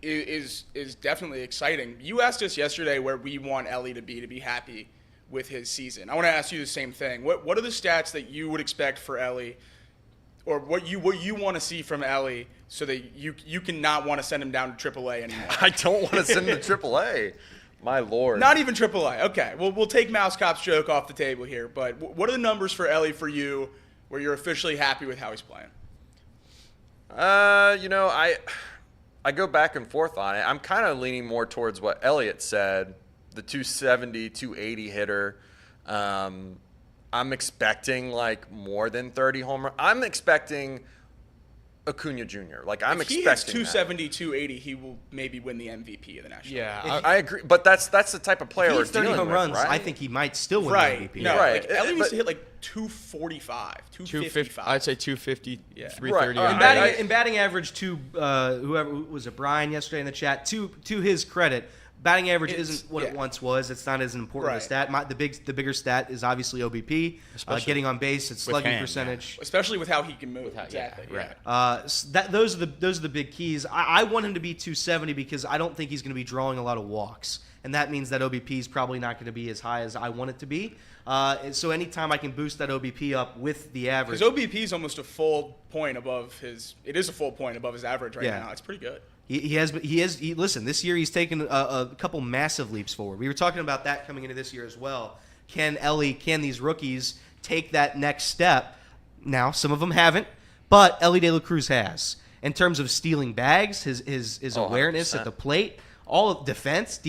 is definitely exciting. You asked us yesterday where we want Ellie to be happy. with his season. I want to ask you the same thing. What are the stats that you would expect for Ellie, or what you want to see from Ellie, so that you can not want to send him down to AAA anymore? I don't want to send him to AAA. My Lord. Not even AAA. Okay, well, we'll take Mouse Cop's joke off the table here. But what are the numbers for Ellie for you, where you're officially happy with how he's playing? I go back and forth on it. I'm kind of leaning more towards what Elliott said, the 270, 280 hitter. I'm expecting like more than 30 home runs. I'm expecting Acuna Jr. Like I'm expecting. If he hits 270, 280, he will maybe win the MVP of the National League. Yeah, I agree, but that's the type of player If he we're hits 30 dealing home with, runs, right? I think he might still win Right. the MVP. No, Right. like, Ellie needs But- to hit like 245, 255. I'd say 250, Yeah. 330. Right. In batting average, whoever was it, Brian yesterday in the chat. To his credit, batting average isn't what it once was. It's not as important a stat. The bigger stat is obviously OBP, getting on base, it's slugging percentage. Especially with how he can move. Exactly. right. Those are the big keys. I want him to be 270 because I don't think he's going to be drawing a lot of walks, and that means that OBP is probably not going to be as high as I want it to be. So anytime I can boost that OBP up with the average, His OBP is almost a full point above his. It is a full point above his average right now. It's pretty good. Listen, this year he's taken a couple massive leaps forward. We were talking about that coming into this year as well. Can these rookies take that next step? Now, some of them haven't, but Ellie De La Cruz has. In terms of stealing bags, his awareness 100%. at the plate, all of defense.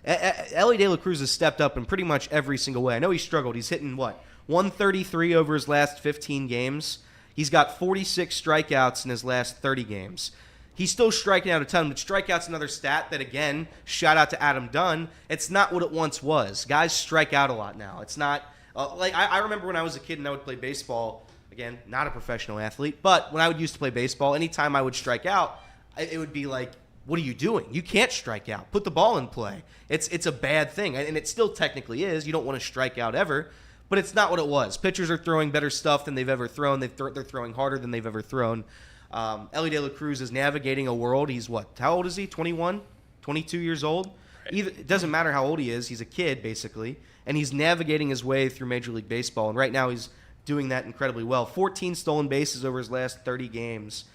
Ellie De La Cruz has stepped up in pretty much every single way. I know he struggled. He's hitting 133 over his last 15 games. He's got 46 strikeouts in his last 30 games. He's still striking out a ton, but strikeout's another stat that, again, shout out to Adam Dunn. It's not what it once was. Guys strike out a lot now. It's not I remember when I was a kid and I would play baseball. Again, not a professional athlete, but when I would used to play baseball, anytime I would strike out, it would be like, what are you doing? You can't strike out. Put the ball in play. It's a bad thing, and it still technically is. You don't want to strike out ever, but it's not what it was. Pitchers are throwing better stuff than they've ever thrown. They're throwing harder than they've ever thrown. Ellie De La Cruz is navigating a world. He's how old is he? 21? 22 years old? It doesn't matter how old he is. He's a kid, basically, and he's navigating his way through Major League Baseball, and right now he's doing that incredibly well. 14 stolen bases over his last 30 games.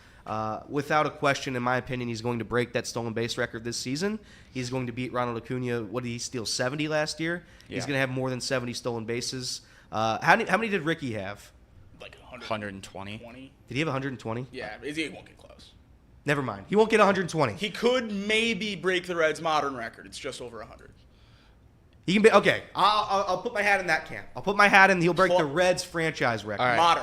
Without a question, in my opinion, he's going to break that stolen base record this season. He's going to beat Ronald Acuna. What did he steal, 70 last year? Yeah. He's going to have more than 70 stolen bases. How many did Ricky have? Like 120. Did he have 120? Yeah, he won't get close. Never mind. He won't get 120. He could maybe break the Reds' modern record. It's just over 100. He can be okay. I'll put my hat in that camp. I'll put my hat in. He'll break the Reds franchise record. All right.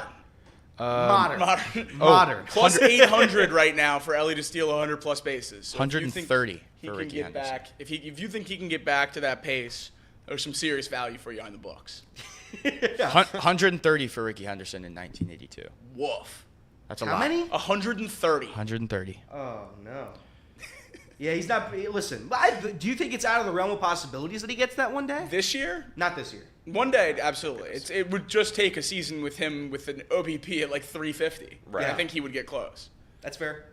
Modern. Plus 800 right now for Ellie to steal 100 plus bases. So 130 he for can Ricky get Henderson. back. If you think he can get back to that pace, there's some serious value for you on the books. 130 for Ricky Henderson in 1982. Woof. That's a How lot. many? 130. 130. Oh no. Yeah, he's not. Listen, do you think it's out of the realm of possibilities that he gets that one day? This year? Not this year. One day, absolutely. It would just take a season with him with an OBP at like 350. Right. And I think he would get close. That's fair.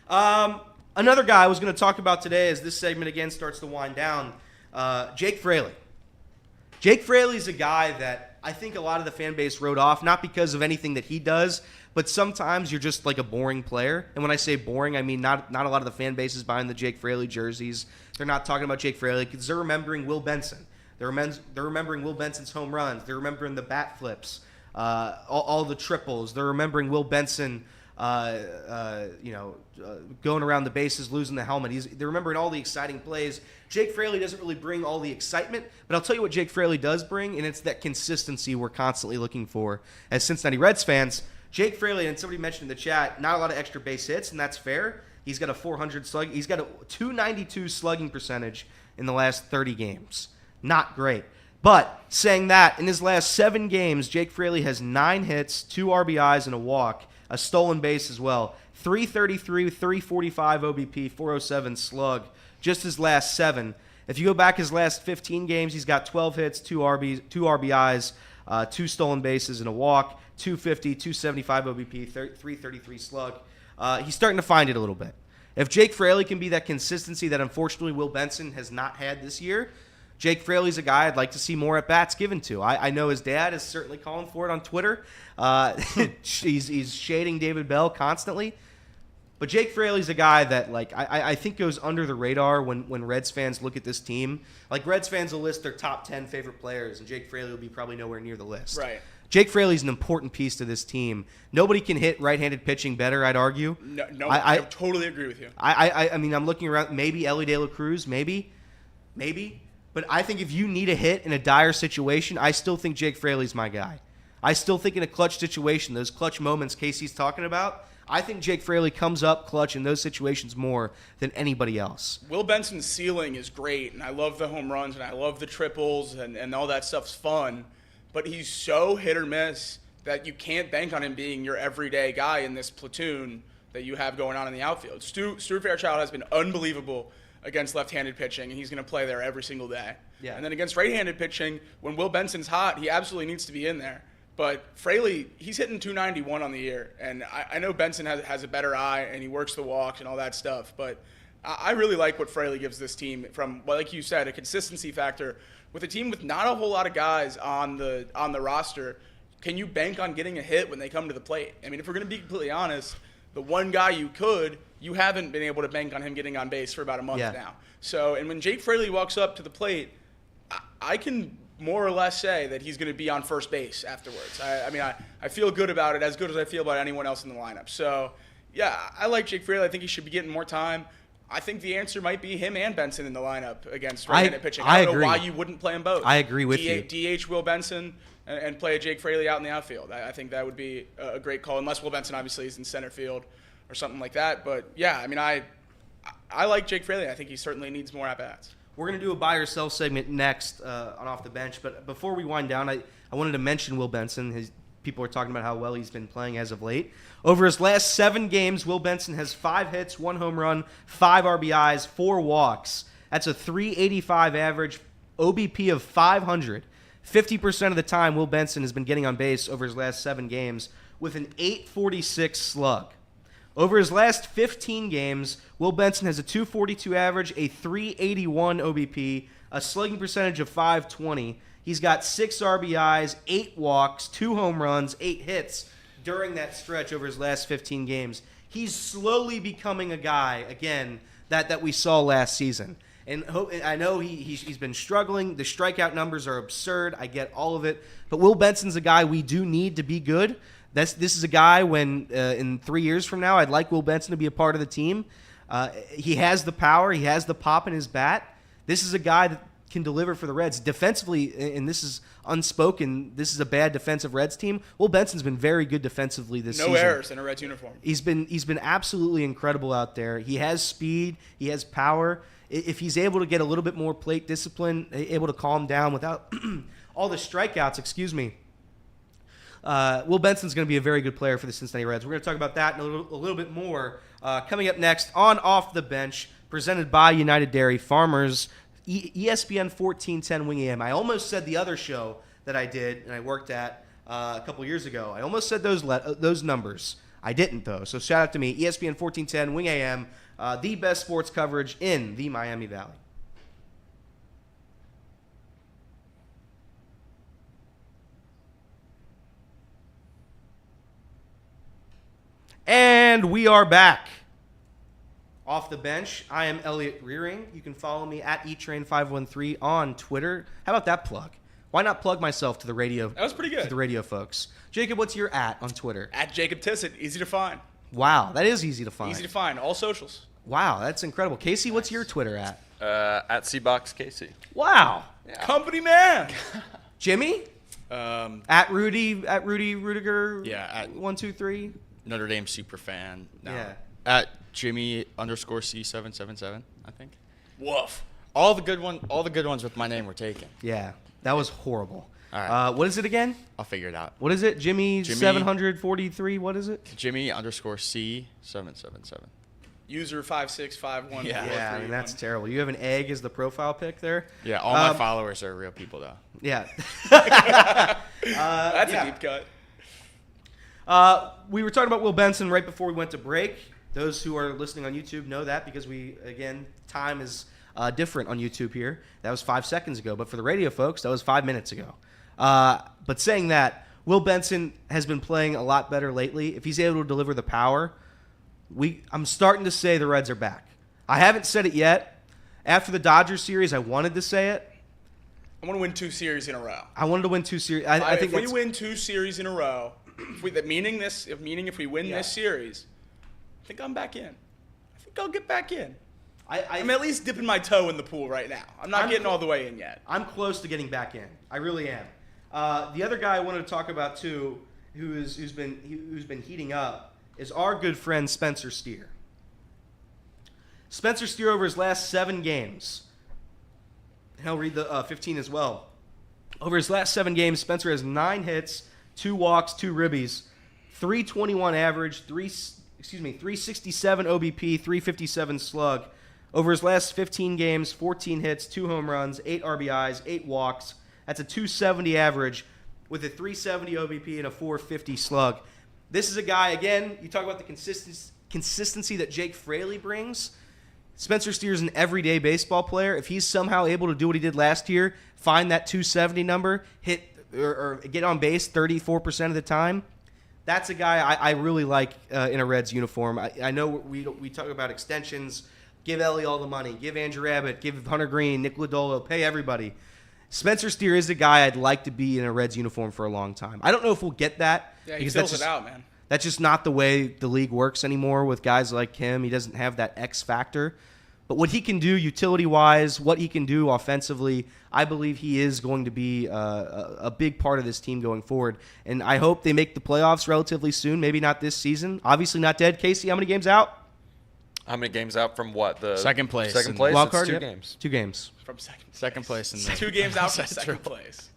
Another guy I was going to talk about today as this segment again starts to wind down, Jake Fraley. Jake Fraley's a guy that I think a lot of the fan base wrote off, not because of anything that he does, but sometimes you're just like a boring player. And when I say boring, I mean not a lot of the fan bases buying the Jake Fraley jerseys. They're not talking about Jake Fraley because they're remembering Will Benson. They're remembering Will Benson's home runs. They're remembering the bat flips, all the triples. They're remembering Will Benson, going around the bases, losing the helmet. They're remembering all the exciting plays. Jake Fraley doesn't really bring all the excitement, but I'll tell you what Jake Fraley does bring, and it's that consistency we're constantly looking for as Cincinnati Reds fans. Jake Fraley, and somebody mentioned in the chat, not a lot of extra base hits, and that's fair. He's got a 400 slug. He's got a 292 slugging percentage in the last 30 games. Not great. But saying that, in his last 7 games, Jake Fraley has 9 hits, 2 RBIs, and a walk, a stolen base as well. 333, 345 OBP, 407 slug. Just his last 7. If you go back his last 15 games, he's got 12 hits, 2 RBIs, 2 stolen bases, and a walk. 250, 275 OBP, 333 slug. He's starting to find it a little bit. If Jake Fraley can be that consistency that unfortunately Will Benson has not had this year, Jake Fraley's a guy I'd like to see more at-bats given to. I know his dad is certainly calling for it on Twitter. He's shading David Bell constantly. But Jake Fraley's a guy that, like, I think goes under the radar when Reds fans look at this team. Like, Reds fans will list their top 10 favorite players, and Jake Fraley will be probably nowhere near the list. Right. Jake Fraley's an important piece to this team. Nobody can hit right-handed pitching better, I'd argue. No, I totally agree with you. I mean, I'm looking around. Maybe Ellie De La Cruz, maybe. But I think if you need a hit in a dire situation, I still think Jake Fraley's my guy. I still think in a clutch situation, those clutch moments Casey's talking about, I think Jake Fraley comes up clutch in those situations more than anybody else. Will Benson's ceiling is great, and I love the home runs, and I love the triples, and all that stuff's fun. But he's so hit or miss that you can't bank on him being your everyday guy in this platoon that you have going on in the outfield. Stuart Fairchild has been unbelievable against left-handed pitching, and he's going to play there every single day. Yeah. And then against right-handed pitching, when Will Benson's hot, he absolutely needs to be in there. But Fraley, he's hitting 291 on the year, and I know Benson has a better eye, and he works the walks and all that stuff. But I really like what Fraley gives this team from, well, like you said, a consistency factor. With a team with not a whole lot of guys on the roster, can you bank on getting a hit when they come to the plate? I mean, if we're going to be completely honest, the one guy you haven't been able to bank on him getting on base for about a month now. So, and when Jake Fraley walks up to the plate, I can more or less say that he's going to be on first base afterwards. I feel good about it, as good as I feel about anyone else in the lineup. So, yeah, I like Jake Fraley. I think he should be getting more time. I think the answer might be him and Benson in the lineup against right-handed pitching. I don't know why you wouldn't play them both. I agree with you. DH Will Benson and play Jake Fraley out in the outfield. I think that would be a great call, unless Will Benson obviously is in center field or something like that. But, yeah, I mean, I like Jake Fraley. I think he certainly needs more at-bats. We're going to do a buy or sell segment next on Off the Bench. But before we wind down, I wanted to mention Will Benson. People are talking about how well he's been playing as of late. Over his last 7 games, Will Benson has 5 hits, 1 home run, 5 RBIs, 4 walks. That's a .385 average, OBP of 500. 50% of the time, Will Benson has been getting on base over his last 7 games with an .846 slug. Over his last 15 games, Will Benson has a .242 average, a .381 OBP, a slugging percentage of .520. He's got 6 RBIs, 8 walks, 2 home runs, 8 hits during that stretch over his last 15 games. He's slowly becoming a guy, again, that we saw last season. And I know he's been struggling. The strikeout numbers are absurd. I get all of it. But Will Benson's a guy we do need to be good. This is a guy when in 3 years from now, I'd like Will Benson to be a part of the team. He has the power. He has the pop in his bat. This is a guy that can deliver for the Reds. Defensively, and this is unspoken, this is a bad defensive Reds team. Will Benson's been very good defensively this season. No errors in a Reds uniform. He's been absolutely incredible out there. He has speed. He has power. If he's able to get a little bit more plate discipline, able to calm down without all the strikeouts, Will Benson's going to be a very good player for the Cincinnati Reds. We're going to talk about that and a little bit more coming up next on Off the Bench, presented by United Dairy Farmers. ESPN 1410 Wing AM. I almost said the other show that I did and I worked at a couple years ago. I almost said those numbers. I didn't, though. So shout out to me. ESPN 1410 Wing AM, the best sports coverage in the Miami Valley. And we are back. Off the Bench. I am Elliot Rearing. You can follow me at eTrain513 on Twitter. How about that plug? Why not plug myself to the radio? That was pretty good. To the radio folks. Jacob, what's your at on Twitter? At Jacob Tissett. Easy to find. Wow, that is easy to find. Easy to find. All socials. Wow, that's incredible. Casey, what's your Twitter at? At Cbox Casey. Wow. Yeah. Company man. Jimmy? At Rudy Rudiger? Yeah. At 123. Notre Dame super fan. No. Yeah. At Jimmy_C777, I think. Woof. All the good ones with my name were taken. Yeah, that was horrible. All right. What is it again? I'll figure it out. What is it? Jimmy 743. What is it? Jimmy_C777. User 5651. Yeah, I mean, that's terrible. You have an egg as the profile pic there? Yeah, all my followers are real people, though. Yeah. That's a deep cut. We were talking about Will Benson right before we went to break. Those who are listening on YouTube know that because time is different on YouTube here. That was 5 seconds ago. But for the radio folks, that was 5 minutes ago. But saying that, Will Benson has been playing a lot better lately. If he's able to deliver the power, I'm starting to say the Reds are back. I haven't said it yet. After the Dodgers series, I wanted to say it. I want to win 2 series in a row. I wanted to win 2 series. I think if we win 2 series in a row, meaning if we win this series, I think I'm back in. I think I'll get back in. I'm at least dipping my toe in the pool right now. I'm not getting all the way in yet. I'm close to getting back in. I really am. The other guy I wanted to talk about too, who's been heating up, is our good friend Spencer Steer. Spencer Steer over his last 7 games. He'll read the 15 as well. Over his last 7 games, Spencer has 9 hits, 2 walks, 2 ribbies, 321 average, 367 OBP, 357 slug. Over his last 15 games, 14 hits, 2 home runs, 8 RBIs, 8 walks. That's a 270 average with a 370 OBP and a 450 slug. This is a guy, again, you talk about the consistency that Jake Fraley brings. Spencer Steer's an everyday baseball player. If he's somehow able to do what he did last year, find that 270 number, hit or get on base 34% of the time, that's a guy I really like in a Reds uniform. I know we talk about extensions. Give Ellie all the money. Give Andrew Abbott. Give Hunter Green, Nick Lodolo. Pay everybody. Spencer Steer is a guy I'd like to be in a Reds uniform for a long time. I don't know if we'll get that. Yeah, he fills it out, man. That's just not the way the league works anymore with guys like him. He doesn't have that X factor. But what he can do utility-wise, what he can do offensively, I believe he is going to be a big part of this team going forward. And I hope they make the playoffs relatively soon, maybe not this season. Obviously not dead. Casey, how many games out? How many games out from what? The second place. Second place? Wild It's card? 2 Yep. games. 2 games. From second place. In the 2 games out from second place.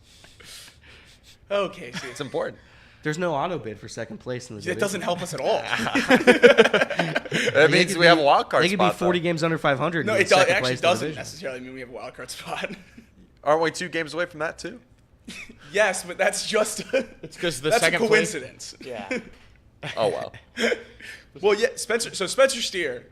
Oh, Casey. It's important. There's no auto bid for second place in the division. It doesn't help us at all. That means we have a wild card They could spot. be 40 though. games under 500. No, and it second actually place in the doesn't division. necessarily mean we have a wild card spot. Aren't we 2 games away from that too? Yes, but that's just It's because the that's second a coincidence. Yeah. Oh well. Well, yeah, Spencer Steer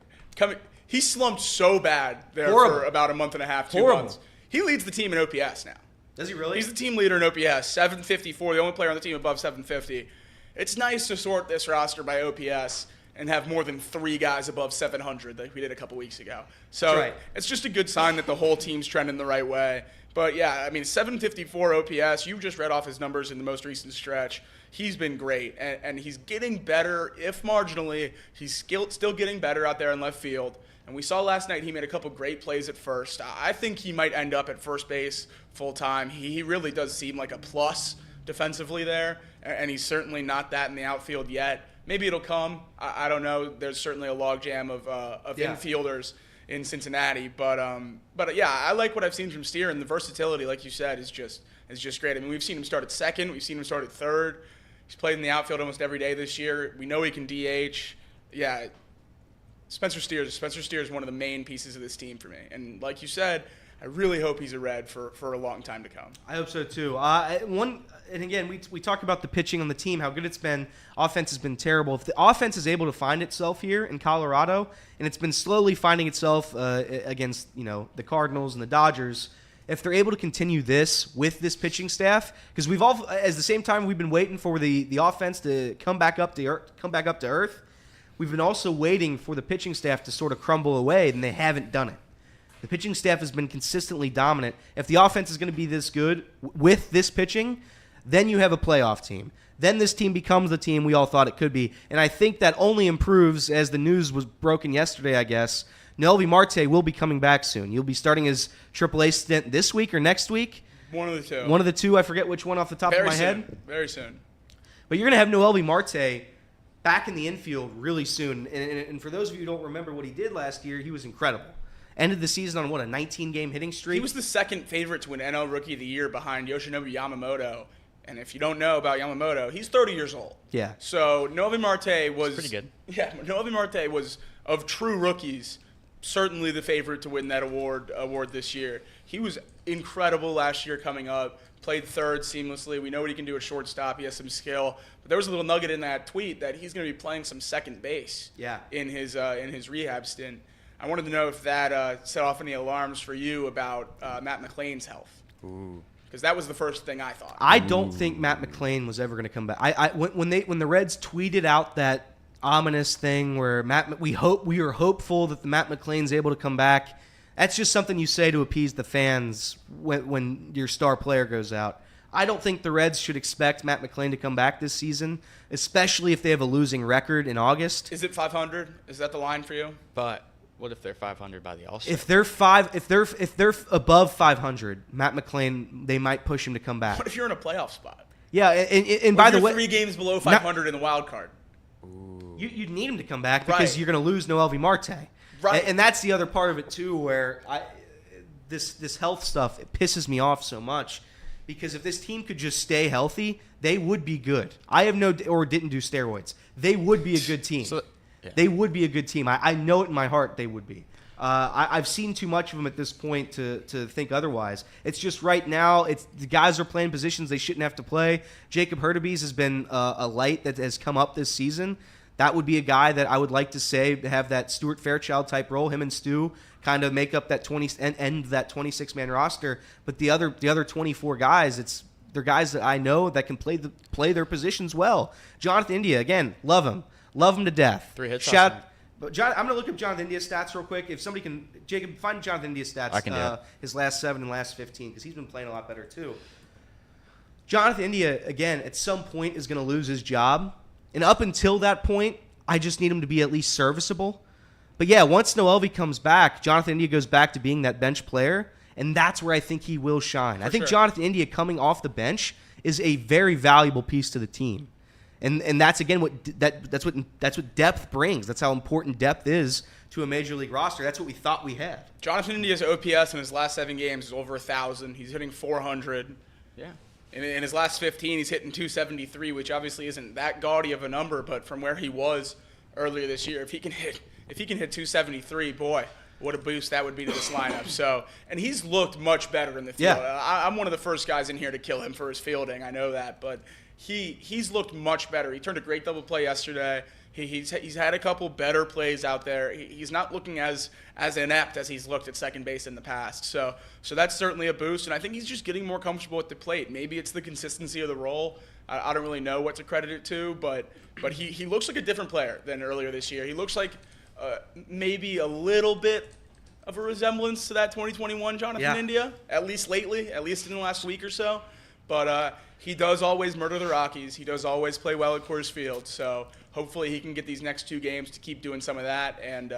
he slumped so bad there Horrible. for about a month and a half, 2 Horrible. months. He leads the team in OPS now. Does he really? He's the team leader in OPS, 754, the only player on the team above 750. It's nice to sort this roster by OPS and have more than 3 guys above 700 like we did a couple weeks ago. So right. It's just a good sign that the whole team's trending the right way. But yeah, I mean, 754 OPS, you just read off his numbers in the most recent stretch. He's been great, and he's getting better, if marginally. He's still getting better out there in left field. And we saw last night he made a couple great plays at first. I think he might end up at first base full time. He really does seem like a plus defensively there, and he's certainly not that in the outfield yet. Maybe it'll come. I don't know. There's certainly a logjam of infielders in Cincinnati, but yeah, I like what I've seen from Steer, and the versatility, like you said, is just great. I mean, we've seen him start at second, we've seen him start at third. He's played in the outfield almost every day this year. We know he can DH. Yeah, Spencer Steer is one of the main pieces of this team for me, and like you said, I really hope he's a Red for a long time to come. I hope so too. And again, we talk about the pitching on the team, how good it's been. Offense has been terrible. If the offense is able to find itself here in Colorado, and it's been slowly finding itself against the Cardinals and the Dodgers, if they're able to continue this with this pitching staff, because we've all, at the same time, we've been waiting for the offense to come back up to earth. We've been also waiting for the pitching staff to sort of crumble away, and they haven't done it. The pitching staff has been consistently dominant. If the offense is going to be this good with this pitching, then you have a playoff team. Then this team becomes the team we all thought it could be. And I think that only improves as the news was broken yesterday, I guess. Nelvi Marte will be coming back soon. You'll be starting his AAA stint this week or next week. One of the two. One of the two. I forget which one off the top of my head. Very soon. But you're going to have Noelvi Marte back in the infield really soon. And for those of you who don't remember what he did last year, he was incredible. Ended the season on, a 19-game hitting streak? He was the second favorite to win NL Rookie of the Year behind Yoshinobu Yamamoto. And if you don't know about Yamamoto, he's 30 years old. Yeah. So Noelvi Marte was pretty good. Yeah, Noelvi Marte was, of true rookies, certainly the favorite to win that award this year. He was incredible last year coming up. Played third seamlessly. We know what he can do at shortstop. He has some skill. But there was a little nugget in that tweet that he's going to be playing some second base. Yeah. In his rehab stint. I wanted to know if that set off any alarms for you about Matt McClain's health. Ooh. Because that was the first thing I thought. I don't think Matt McClain was ever going to come back. When the Reds tweeted out that ominous thing where we are hopeful that the Matt McClain's able to come back. That's just something you say to appease the fans when your star player goes out. I don't think the Reds should expect Matt McClain to come back this season, especially if they have a losing record in August. Is it 500? Is that the line for you? But what if they're 500 by the All-Star? If they're above 500, Matt McClain, they might push him to come back. What if you're in a playoff spot? Yeah, and by the way, 3 games below 500 in the wild card. you need him to come back because you're going to lose Noelvi Marte. Right. And that's the other part of it too, where this health stuff, it pisses me off so much. Because if this team could just stay healthy, they would be good. I have or didn't do steroids. They would be a good team. They would be a good team. I know it in my heart they would be. I've seen too much of them at this point to think otherwise. It's just right now, the guys are playing positions they shouldn't have to play. Jacob Hurtubise has been a light that has come up this season. That would be a guy that I would like to say have that Stuart Fairchild type role. Him and Stu kind of make up that 20 and end that 26-man roster. But the other 24 guys, they're guys that I know that can play their positions well. Jonathan India, again, love him to death. 3 hits. But I'm going to look up Jonathan India's stats real quick. If somebody can, Jacob, find Jonathan India's stats. I can do it. His last 7 and last 15, because he's been playing a lot better too. Jonathan India, again, at some point is going to lose his job. And up until that point, I just need him to be at least serviceable. But yeah, once Noelvi comes back, Jonathan India goes back to being that bench player, and that's where I think he will shine. I think Jonathan India coming off the bench is a very valuable piece to the team. And that's again that's what depth brings. That's how important depth is to a major league roster. That's what we thought we had. Jonathan India's OPS in his last 7 games is over 1,000. He's hitting 400. Yeah. In his last 15, he's hitting 273, which obviously isn't that gaudy of a number, but from where he was earlier this year, if he can hit 273, boy, what a boost that would be to this lineup. So, and he's looked much better in the field. Yeah. I'm one of the first guys in here to kill him for his fielding. I know that, but he's looked much better. He turned a great double play yesterday. He's had a couple better plays out there. He's not looking as inept as he's looked at second base in the past. So that's certainly a boost, and I think he's just getting more comfortable at the plate. Maybe it's the consistency of the role. I don't really know what to credit it to, but he looks like a different player than earlier this year. He looks like maybe a little bit of a resemblance to that 2021 Jonathan India, at least lately, at least in the last week or so. But he does always murder the Rockies. He does always play well at Coors Field. So hopefully he can get these next 2 games to keep doing some of that and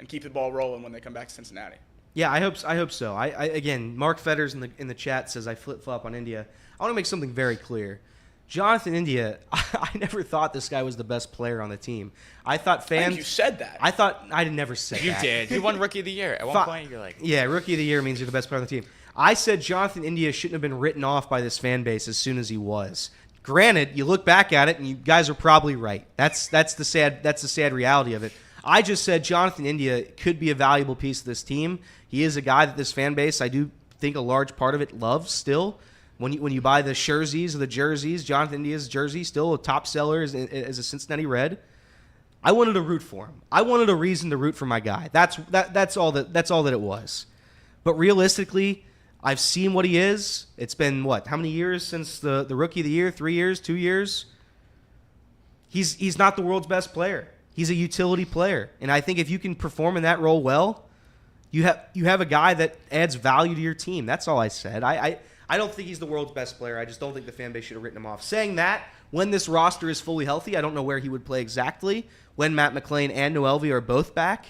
keep the ball rolling when they come back to Cincinnati. Yeah, I hope so. I again, Mark Fetters in the chat says I flip-flop on India. I want to make something very clear. Jonathan India, I never thought this guy was the best player on the team. I thought fans. I think you said that. I never said that. You did. You won Rookie of the Year. At one point, you're like. Yeah, Rookie of the Year means you're the best player on the team. I said Jonathan India shouldn't have been written off by this fan base as soon as he was. Granted, you look back at it and you guys are probably right. That's the sad reality of it. I just said Jonathan India could be a valuable piece of this team. He is a guy that this fan base, I do think a large part of it, loves still. When you buy the jerseys or the jerseys, Jonathan India's jersey still a top seller as a Cincinnati Red. I wanted to root for him. I wanted a reason to root for my guy. That's all that it was. But realistically, I've seen what he is. It's been how many years since the Rookie of the Year? 3 years? 2 years? He's not the world's best player. He's a utility player, and I think if you can perform in that role well, you have a guy that adds value to your team. That's all I said. I don't think he's the world's best player. I just don't think the fan base should have written him off. Saying that, when this roster is fully healthy, I don't know where he would play exactly. When Matt McClain and Noelvi are both back,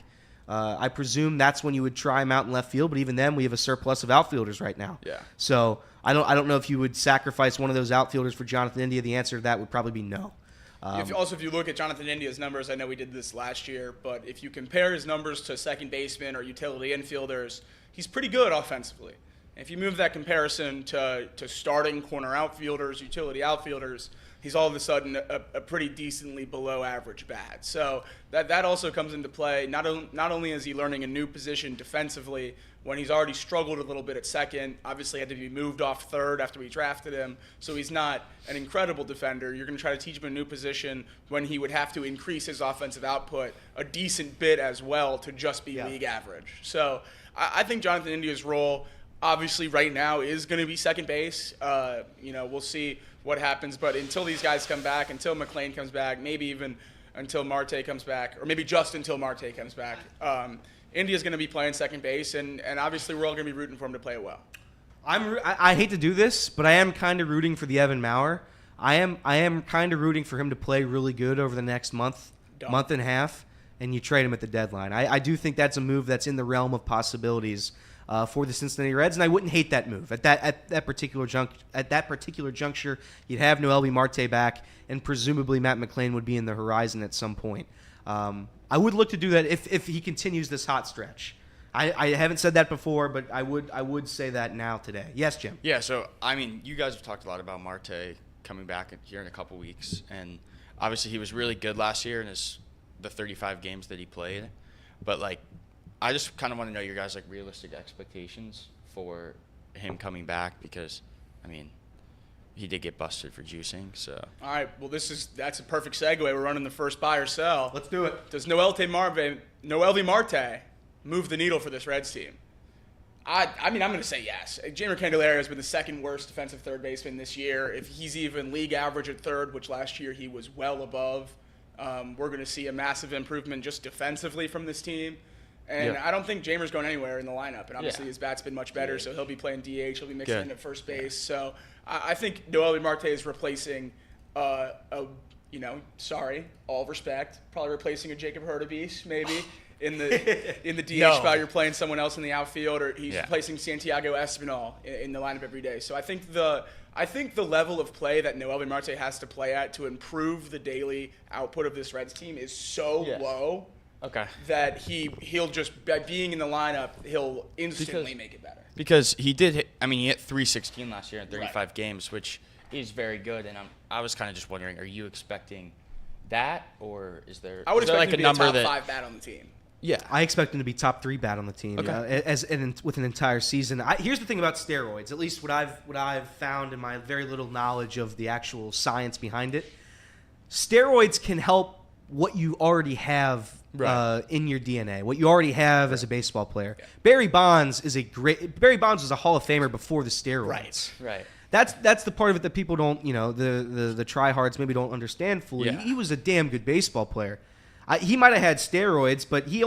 I presume that's when you would try him out in left field. But even then, we have a surplus of outfielders right now. Yeah. So I don't know if you would sacrifice one of those outfielders for Jonathan India. The answer to that would probably be no. If you look at Jonathan India's numbers, I know we did this last year, but if you compare his numbers to second baseman or utility infielders, he's pretty good offensively. If you move that comparison to starting corner outfielders, utility outfielders, he's all of a sudden a pretty decently below average bat. So that also comes into play. Not only is he learning a new position defensively when he's already struggled a little bit at second, obviously had to be moved off third after we drafted him, so he's not an incredible defender. You're going to try to teach him a new position when he would have to increase his offensive output a decent bit as well to just be league average. So I think Jonathan India's role, obviously right now, is going to be second base. We'll see what happens, but until these guys come back, until McLean comes back, maybe even until Marte comes back, or maybe just until Marte comes back, India's going to be playing second base, and obviously we're all going to be rooting for him to play it well. I hate to do this, but I am kind of rooting for the Evan Maurer. I am kind of rooting for him to play really good over the next month and a half, and you trade him at the deadline. I do think that's a move that's in the realm of possibilities for the Cincinnati Reds, and I wouldn't hate that move. At that particular juncture, you'd have Noelvi Marte back, and presumably Matt McLean would be in the horizon at some point. I would look to do that if he continues this hot stretch. I haven't said that before, but I would say that now today. Yes, Jim. Yeah, so, I mean, you guys have talked a lot about Marte coming back here in a couple weeks, and obviously he was really good last year in the 35 games that he played. But, like, I just kind of want to know your guys' like realistic expectations for him coming back because, I mean, he did get busted for juicing. So. All right. Well, that's a perfect segue. We're running the first buy or sell. Let's do it. Does Noelvi Marte move the needle for this Reds team? I mean, I'm going to say yes. Jeimer Candelario has been the second worst defensive third baseman this year. If he's even league average at third, which last year he was well above, we're going to see a massive improvement just defensively from this team. And I don't think Jeimer's going anywhere in the lineup. And obviously his bat's been much better, so he'll be playing DH. He'll be mixing in at first base. So I think Noelvi Marte is replacing, all respect, probably replacing a Jacob Hurtubise maybe in the DH spot. You're playing someone else in the outfield, or he's replacing Santiago Espinal in the lineup every day. So I think the level of play that Noelvi Marte has to play at to improve the daily output of this Reds team is so low. Okay. That he'll just, by being in the lineup, he'll instantly make it better. Because he hit 316 last year in 35 games, which is very good. And I was kind of just wondering, are you expecting that, or is there? I would expect like him to be a top 5 bat on the team. Yeah, I expect him to be top 3 bat on the team. Okay. With an entire season. Here's the thing about steroids. At least what I've found in my very little knowledge of the actual science behind it. Steroids can help what you already have in your DNA, what you already have as a baseball player. Yeah. Barry Bonds was a Hall of Famer before the steroids. Right. That's the part of it that people don't, the tryhards maybe don't understand fully. Yeah. He was a damn good baseball player. He might have had steroids, but he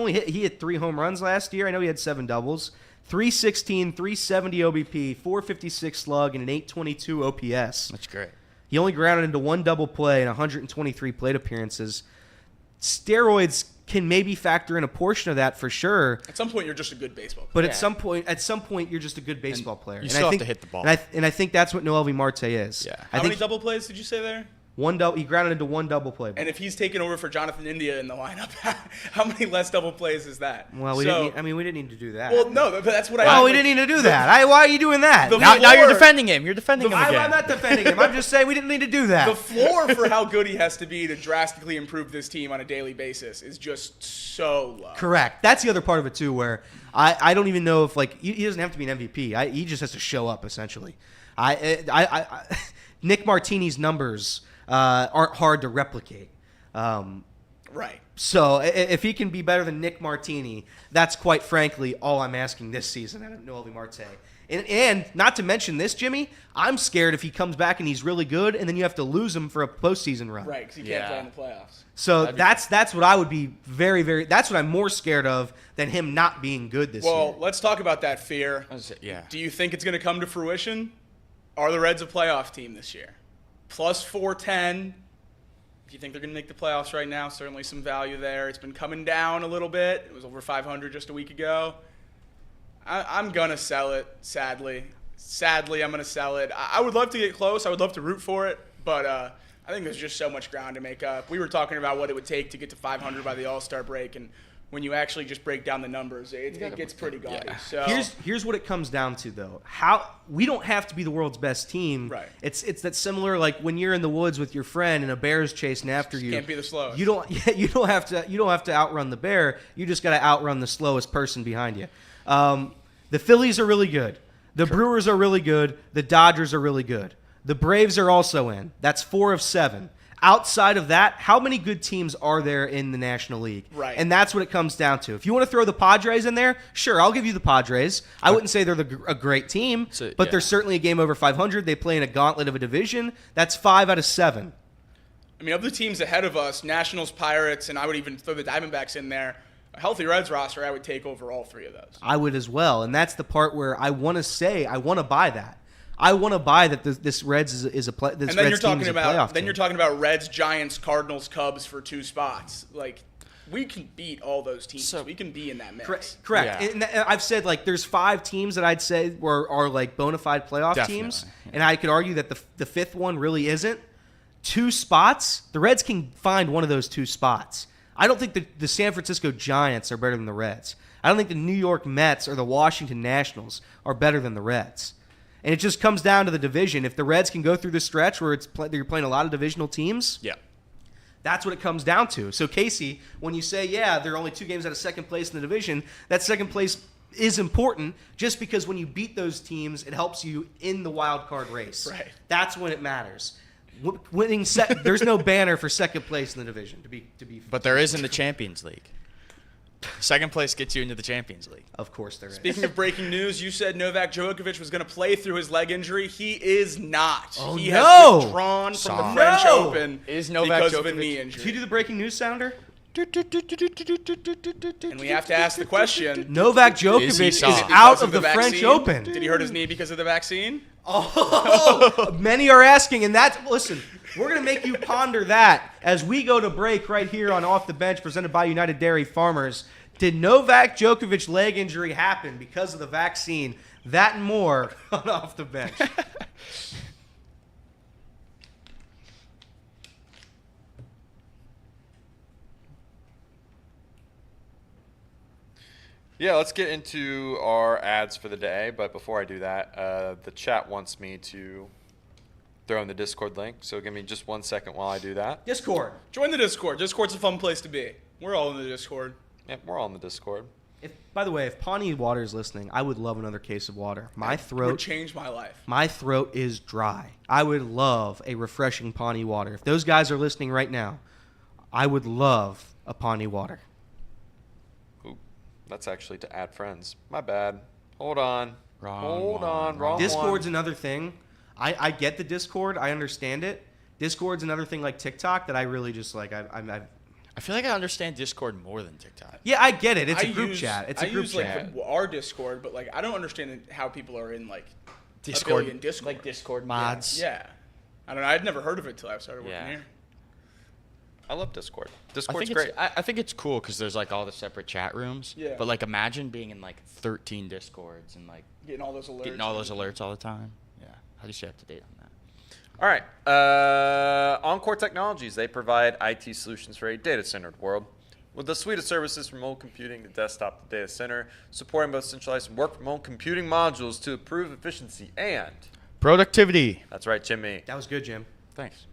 hit 3 home runs last year. I know he had 7 doubles. 316, 370 OBP, 456 slug, and an 822 OPS. That's great. He only grounded into 1 double play and 123 plate appearances. Steroids can maybe factor in a portion of that for sure. At some point, you're just a good baseball player. But at some point, you're just a good baseball player. You still have to hit the ball. And I think that's what Noelvi Marte is. Yeah. How many double plays did you say there? He grounded into 1 double play. And if he's taking over for Jonathan India in the lineup, how many less double plays is that? Well, we didn't need to do that. Well, no, but that's what we didn't need to do that. Why are you doing that? Now you're defending him. You're defending him again. I'm not defending him. I'm just saying we didn't need to do that. The floor for how good he has to be to drastically improve this team on a daily basis is just so low. Correct. That's the other part of it too, where I don't even know if he doesn't have to be an MVP. He just has to show up essentially. Nick Martini's numbers aren't hard to replicate. Right. So if he can be better than Nick Martini, that's quite frankly all I'm asking this season out of Noelvi Marte. And not to mention this, Jimmy, I'm scared if he comes back and he's really good, and then you have to lose him for a postseason run. Right, because he can't play in the playoffs. So that's what I would be very, very. That's what I'm more scared of than him not being good this year. Well, let's talk about that fear. Yeah. Do you think it's going to come to fruition? Are the Reds a playoff team this year? Plus 410. If you think they're going to make the playoffs right now, certainly some value there. It's been coming down a little bit. It was over 500 just a week ago. I'm going to sell it, sadly. Sadly, I'm going to sell it. I would love to get close. I would love to root for it. But I think there's just so much ground to make up. We were talking about what it would take to get to 500 by the All-Star break, and when you actually just break down the numbers, it gets pretty gaudy. Yeah. So Here's what it comes down to, though. How we don't have to be the world's best team. Right. It's that similar like when you're in the woods with your friend and a bear's chasing after you. can't be the slowest. You don't have to outrun the bear. You just got to outrun the slowest person behind you. The Phillies are really good. The Brewers are really good. The Dodgers are really good. The Braves are also in. That's 4 of 7. Outside of that, how many good teams are there in the National League? Right. And that's what it comes down to. If you want to throw the Padres in there, sure, I'll give you the Padres. I wouldn't say they're a great team, but they're certainly a game over 500. They play in a gauntlet of a division. That's 5 out of 7. I mean, of the teams ahead of us, Nationals, Pirates, and I would even throw the Diamondbacks in there. A healthy Reds roster, I would take over all 3 of those. I would as well, and that's the part where I want to buy that. I want to buy that this Reds is a play. This And then Reds team is a playoff team. you're talking about Reds, Giants, Cardinals, Cubs for 2 spots. Like, we can beat all those teams. We can be in that mix. Correct. Yeah. And I've said like there's 5 teams that I'd say are like bona fide playoff teams, and I could argue that the 5th one really isn't. 2 spots, the Reds can find one of those 2 spots. I don't think the San Francisco Giants are better than the Reds. I don't think the New York Mets or the Washington Nationals are better than the Reds. And it just comes down to the division. If the Reds can go through the stretch where you're playing a lot of divisional teams, that's what it comes down to. So, Casey, when you say, there are only 2 games out of second place in the division, that second place is important just because when you beat those teams, it helps you in the wild card race. Right. That's when it matters. There's no banner for second place in the division. But there is in the Champions League. Second place gets you into the Champions League. Of course there is. Speaking of breaking news, you said Novak Djokovic was going to play through his leg injury. He is not. Oh, he no. has withdrawn from the French No. Open Is Novak because of a Djokovic- knee Did you injury. do the breaking news sounder? And we have to ask the question, Novak Djokovic Is he is soft? out because of the French vaccine? Open. Did he hurt his knee because of the vaccine? Oh, many are asking, and listen, we're going to make you ponder that as we go to break right here on Off the Bench, presented by United Dairy Farmers. Did Novak Djokovic's leg injury happen because of the vaccine? That and more on Off the Bench. Yeah, let's get into our ads for the day. But before I do that, the chat wants me to throw in the Discord link. So give me just 1 second while I do that. Discord. Join the Discord. Discord's a fun place to be. We're all in the Discord. Yep, we're all in the Discord. By the way, if Pawnee Water is listening, I would love another case of water. My Would throat change my life. is dry. I would love a refreshing Pawnee Water. If those guys are listening right now, I would love a Pawnee Water. Ooh, that's actually to add friends. My bad. Hold on. Wrong Wrong Discord's one. another thing. I get the Discord. I understand it. Discord's another thing like TikTok that I really just like. I feel like I understand Discord more than TikTok. Yeah, I get it. It's a I group use- chat. It's I a group use chat. like our Discord, but like I don't understand how people are in like Discord, a billion Discord. like Discord mods. Yeah. I don't know. I'd never heard of it till I started working Yeah. here. I love Discord. I Discord's think great. I think it's cool because there's like all the separate chat rooms. Yeah. But like imagine being in like 13 Discords and like Getting all those alerts. getting all those alerts all the time. Yeah. How do you stay up to date on that? All right. Encore Technologies. They provide IT solutions for a data-centered world. With a suite of services from remote computing to desktop to data center, supporting both centralized and work-from-home computing modules to improve efficiency and... Productivity. That's right, Jimmy. That was good, Jim. Thanks.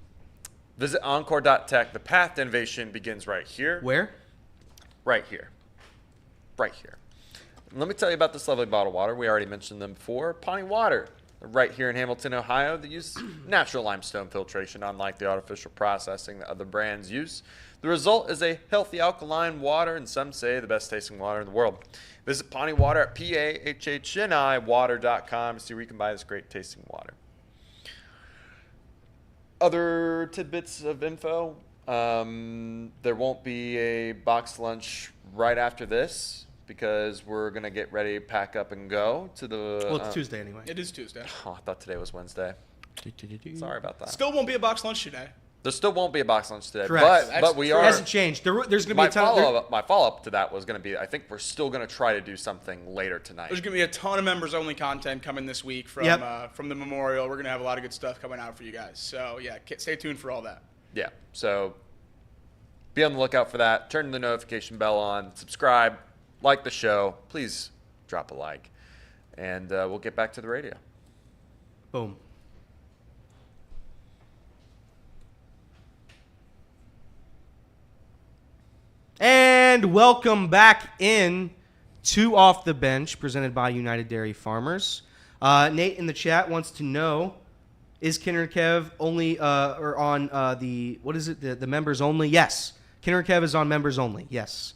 Visit Encore.tech. The path to innovation begins right here. Where? Right here. Right here. Let me tell you about this lovely bottled water. We already mentioned them before. Pawnee Water. They're right here in Hamilton, Ohio. They use natural limestone filtration, unlike the artificial processing that other brands use. The result is a healthy alkaline water, and some say the best tasting water in the world. Visit Pawnee Water at PAHHNIwater.com to see where you can buy this great tasting water. Other tidbits of info. There won't be a box lunch right after this because we're going to get ready, pack up, and go to the... Well, it's Tuesday anyway. It is Tuesday. Oh, I thought today was Wednesday. Sorry about that. Still won't be a box lunch today. There still won't be a box lunch today, Correct. but we It are... hasn't changed. There's going to be My a ton. follow-up to that was going to be, I think we're still going to try to do something later tonight. There's gonna be a ton of members-only content coming this week from from the memorial. We're gonna have a lot of good stuff coming out for you guys. So yeah, stay tuned for all that. Yeah, so be on the lookout for that. Turn the notification bell on. Subscribe. Like the show. Please drop a like. And we'll get back to the radio. Boom. And welcome back in to Off the Bench, presented by United Dairy Farmers. Nate in the chat wants to know, is Kinner Kev only or on the members only? Yes. Kinner Kev is on members only. Yes.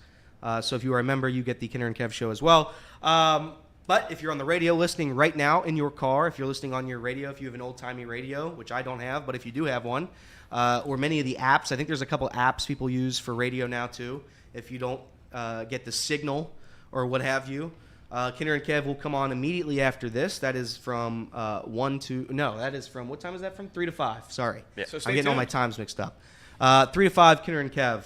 So if you are a member, you get the Kinner and Kev show as well. But if you're on the radio listening right now in your car, if you're listening on your radio, if you have an old-timey radio, which I don't have, but if you do have one, or many of the apps, I think there's a couple apps people use for radio now too. If you don't get the signal or what have you, Kinner and Kev will come on immediately after this. That is from 1 to – no, that is from – what time is that from? 3 to 5. Sorry. Yeah. So I'm getting all my times mixed up. 3 to 5, Kinner and Kev.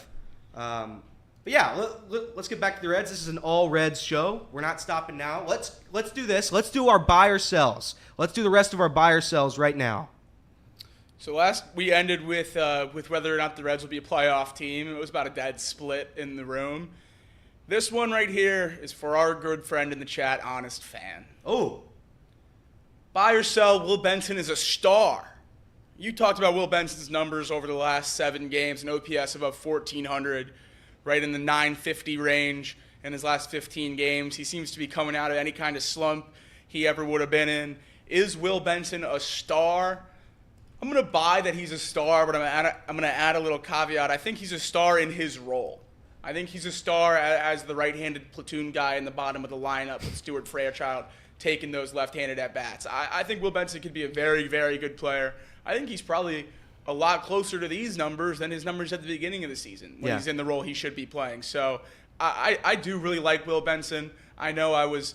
But yeah, let's get back to the Reds. This is an all Reds show. We're not stopping now. Let's do this. Let's do our buy or sells. Let's do the rest of our buy or sells right now. So last we ended with whether or not the Reds will be a playoff team. It was about a dead split in the room. This one right here is for our good friend in the chat, Honest Fan. Oh. Buy or sell, Will Benson is a star. You talked about Will Benson's numbers over the last 7 games, an OPS above 1,400, right in the 950 range in his last 15 games. He seems to be coming out of any kind of slump he ever would have been in. Is Will Benson a star? I'm going to buy that he's a star, but I'm going to add a little caveat. I think he's a star in his role. I think he's a star as the right-handed platoon guy in the bottom of the lineup with Stuart Fairchild taking those left-handed at-bats. I think Will Benson could be a very, very good player. I think he's probably a lot closer to these numbers than his numbers at the beginning of the season when he's in the role he should be playing. So I do really like Will Benson. I know I was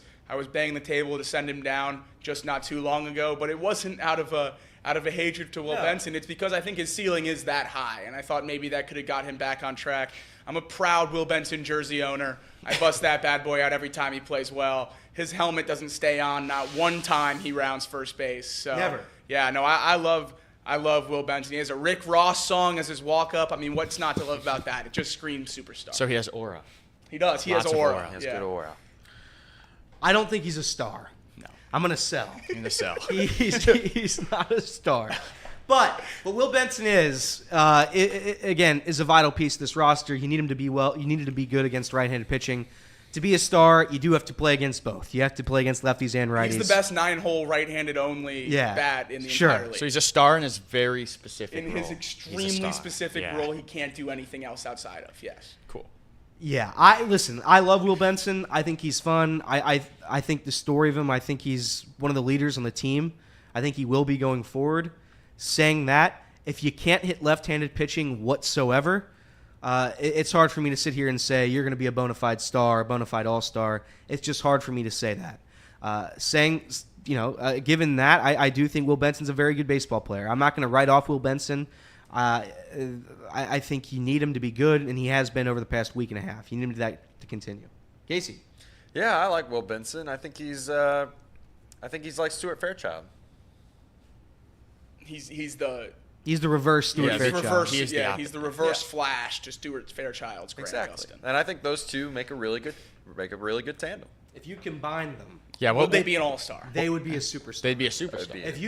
banging the table to send him down just not too long ago, but it wasn't out of a hatred to Will Benson. It's because I think his ceiling is that high, and I thought maybe that could have got him back on track. I'm a proud Will Benson jersey owner. I bust that bad boy out every time he plays well. His helmet doesn't stay on. Not one time he rounds first base. So, never. Yeah, no, I love Will Benson. He has a Rick Ross song as his walk-up. I mean, what's not to love about that? It just screams superstar. So he has aura. He does. He Lots has of aura. aura. He has good aura. I don't think he's a star. No. I'm going to sell. In the cell. He's not a star. But what Will Benson is, again, is a vital piece of this roster. You need him to be well. You need him to be good against right-handed pitching. To be a star, you do have to play against both. You have to play against lefties and righties. He's the best 9-hole right-handed only bat in the entire league. So he's a star in his very specific role. In his extremely specific role, he can't do anything else outside of. Yes. Cool. Yeah, I love Will Benson. I think he's fun. I think the story of him, I think he's one of the leaders on the team. I think he will be going forward. Saying that, if you can't hit left-handed pitching whatsoever, it's hard for me to sit here and say you're going to be a bona fide star, a bona fide all-star. It's just hard for me to say that. Given that, I do think Will Benson's a very good baseball player. I'm not going to write off Will Benson. I think you need him to be good, and he has been over the past week and a half. You need him to continue. Casey. Yeah, I like Will Benson. I think he's like Stuart Fairchild. He's the reverse Stuart Fairchild. He's the reverse Flash to Stuart Fairchild's Grant exactly. Gustin. And I think those two make a really good tandem. If you combine them, would they be an all-star? They would be a superstar. They'd be a superstar. If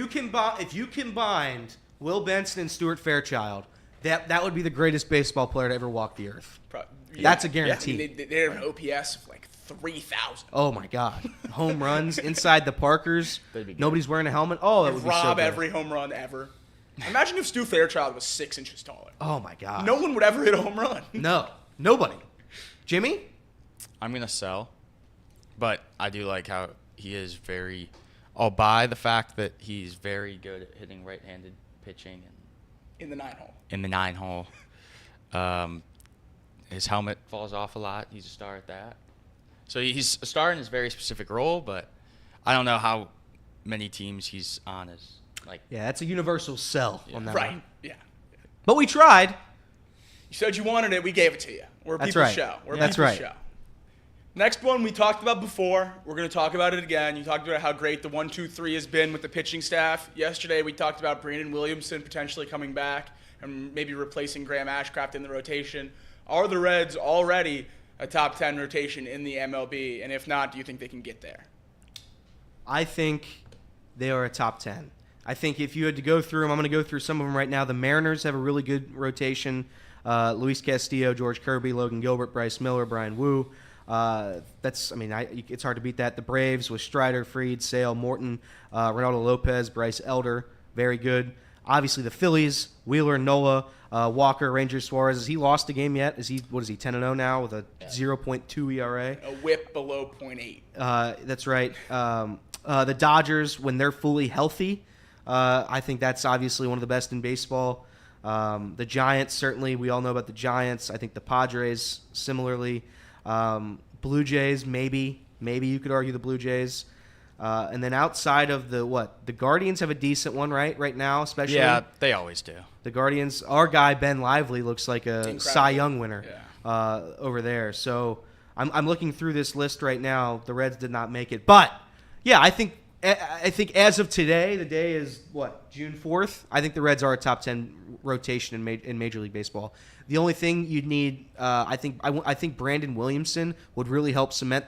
you combined Will Benson and Stuart Fairchild, that would be the greatest baseball player to ever walk the earth. That's a guarantee. Yeah. I mean, they have an OPS of like 3,000. Oh my God! Home runs inside the Parkers. Nobody's wearing a helmet. Oh, that would be so Rob good. every home run ever. Imagine if Stu Fairchild was 6 inches taller. Oh my God! No one would ever hit a home run. No, nobody. Jimmy? I'm gonna sell, but I do like how he is very. I'll buy the fact that he's very good at hitting right-handed pitching and in the 9-hole. In the 9-hole, his helmet falls off a lot. He's a star at that. So he's a star in his very specific role, but I don't know how many teams he's on as like. Yeah, that's a universal sell on that right. one. Yeah. But we tried. You said you wanted it. We gave it to you. We're a people's show. We're a people's show. Next one we talked about before. We're going to talk about it again. You talked about how great the 1-2-3 has been with the pitching staff. Yesterday we talked about Brandon Williamson potentially coming back and maybe replacing Graham Ashcraft in the rotation. Are the Reds already a top 10 rotation in the MLB? And if not, do you think they can get there? I think they are a top 10. I think if you had to go through them, I'm going to go through some of them right now. The Mariners have a really good rotation. Luis Castillo, George Kirby, Logan Gilbert, Bryce Miller, Brian Wu. It's hard to beat that. The Braves with Strider, Fried, Sale, Morton, Ronaldo Lopez, Bryce Elder, very good. Obviously the Phillies, Wheeler, Nola, Walker, Ranger Suarez. Has he lost a game yet? Is he 10-0 now with a 0.2 ERA? A whip below 0.8. That's right. The Dodgers, when they're fully healthy, I think that's obviously one of the best in baseball. The Giants, certainly, we all know about the Giants. I think the Padres, similarly. Blue Jays, maybe you could argue the Blue Jays. And then outside of the Guardians have a decent one, right now, especially. Yeah, they always do. The Guardians, our guy Ben Lively looks like a Cy Young winner over there. So I'm looking through this list right now. The Reds did not make it, but yeah, I think as of today, the day is June 4th. I think the Reds are a top 10 rotation in Major League Baseball. The only thing you'd need, I think Brandon Williamson would really help cement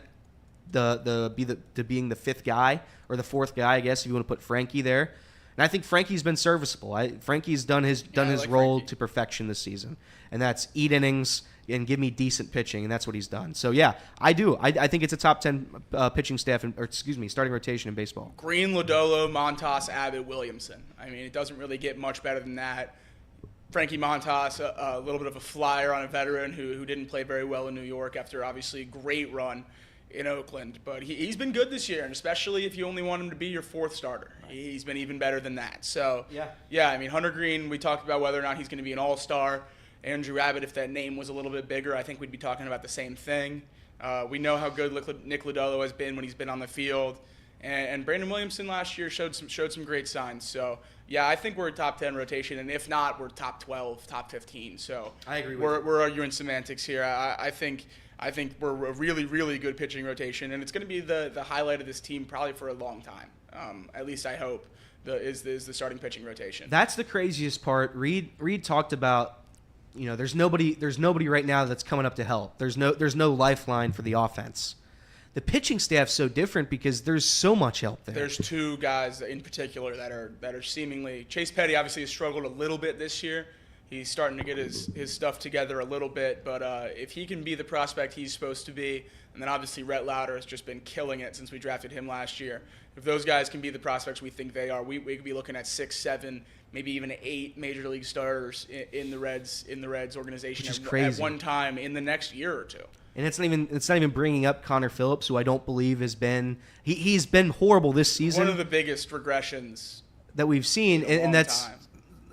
being the fifth guy or the fourth guy, I guess, if you want to put Frankie there. And I think Frankie's been serviceable. Frankie's done his role to perfection this season, and that's eat innings and give me decent pitching, and that's what he's done. So yeah, I do. I think it's a top 10 pitching staff, starting rotation in baseball. Green, Lodolo, Montas, Abbott, Williamson. I mean, it doesn't really get much better than that. Frankie Montas, a little bit of a flyer on a veteran who didn't play very well in New York after obviously a great run in Oakland. But he's been good this year, and especially if you only want him to be your fourth starter. He's been even better than that. So, yeah, I mean, Hunter Green, we talked about whether or not he's going to be an all-star. Andrew Abbott, if that name was a little bit bigger, I think we'd be talking about the same thing. We know how good Nick Lodolo has been when he's been on the field. And Brandon Williamson last year showed some great signs. So, yeah, I think we're a top 10 rotation, and if not, we're top 12, top 15. So I agree with you. We're arguing semantics here. I think we're a really, really good pitching rotation, and it's going to be the highlight of this team probably for a long time. At least I hope is the starting pitching rotation. That's the craziest part. Reed talked about, there's nobody right now that's coming up to help. There's no lifeline for the offense. The pitching staff's so different because there's so much help there. There's two guys in particular that are seemingly. Chase Petty obviously has struggled a little bit this year. He's starting to get his stuff together a little bit, but if he can be the prospect he's supposed to be, and then obviously Rhett Lauder has just been killing it since we drafted him last year. If those guys can be the prospects we think they are, we could be looking at 6, 7, maybe even 8 major league starters in the Reds organization at one time in the next year or two. And it's not even bringing up Connor Phillips, who I don't believe has been he's been horrible this season. One of the biggest regressions that we've seen, and that's time.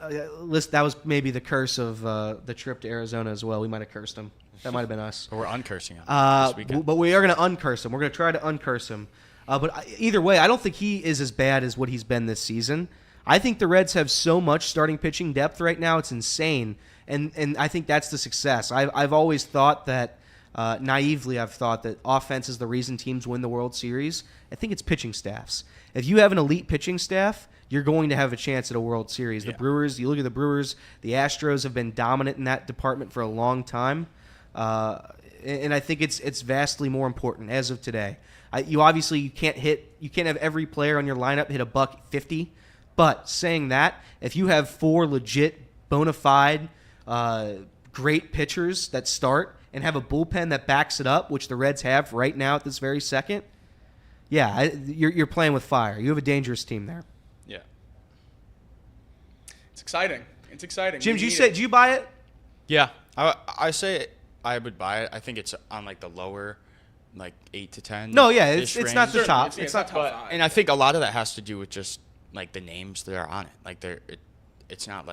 That was maybe the curse of the trip to Arizona as well. We might have cursed him. That might have been us. But we're uncursing him this weekend. But we are going to uncurse him. We're going to try to uncurse him. But either way, I don't think he is as bad as what he's been this season. I think the Reds have so much starting pitching depth right now. It's insane. And I think that's the success. I've always thought that, naively, I've thought that offense is the reason teams win the World Series. I think it's pitching staffs. If you have an elite pitching staff, you're going to have a chance at a World Series. The Brewers, you look at the Brewers, the Astros have been dominant in that department for a long time. And I think it's vastly more important as of today. You can't have every player on your lineup hit a $150. But saying that, if you have 4 legit, bona fide, great pitchers that start and have a bullpen that backs it up, which the Reds have right now at this very second, you're playing with fire. You have a dangerous team there. Yeah. It's exciting. Jim, do you buy it? Yeah. I say I would buy it. I think it's on the lower 8 to 10. No, yeah, it's not the top. It's not top 5. And I think a lot of that has to do with just the names that are on it. It's not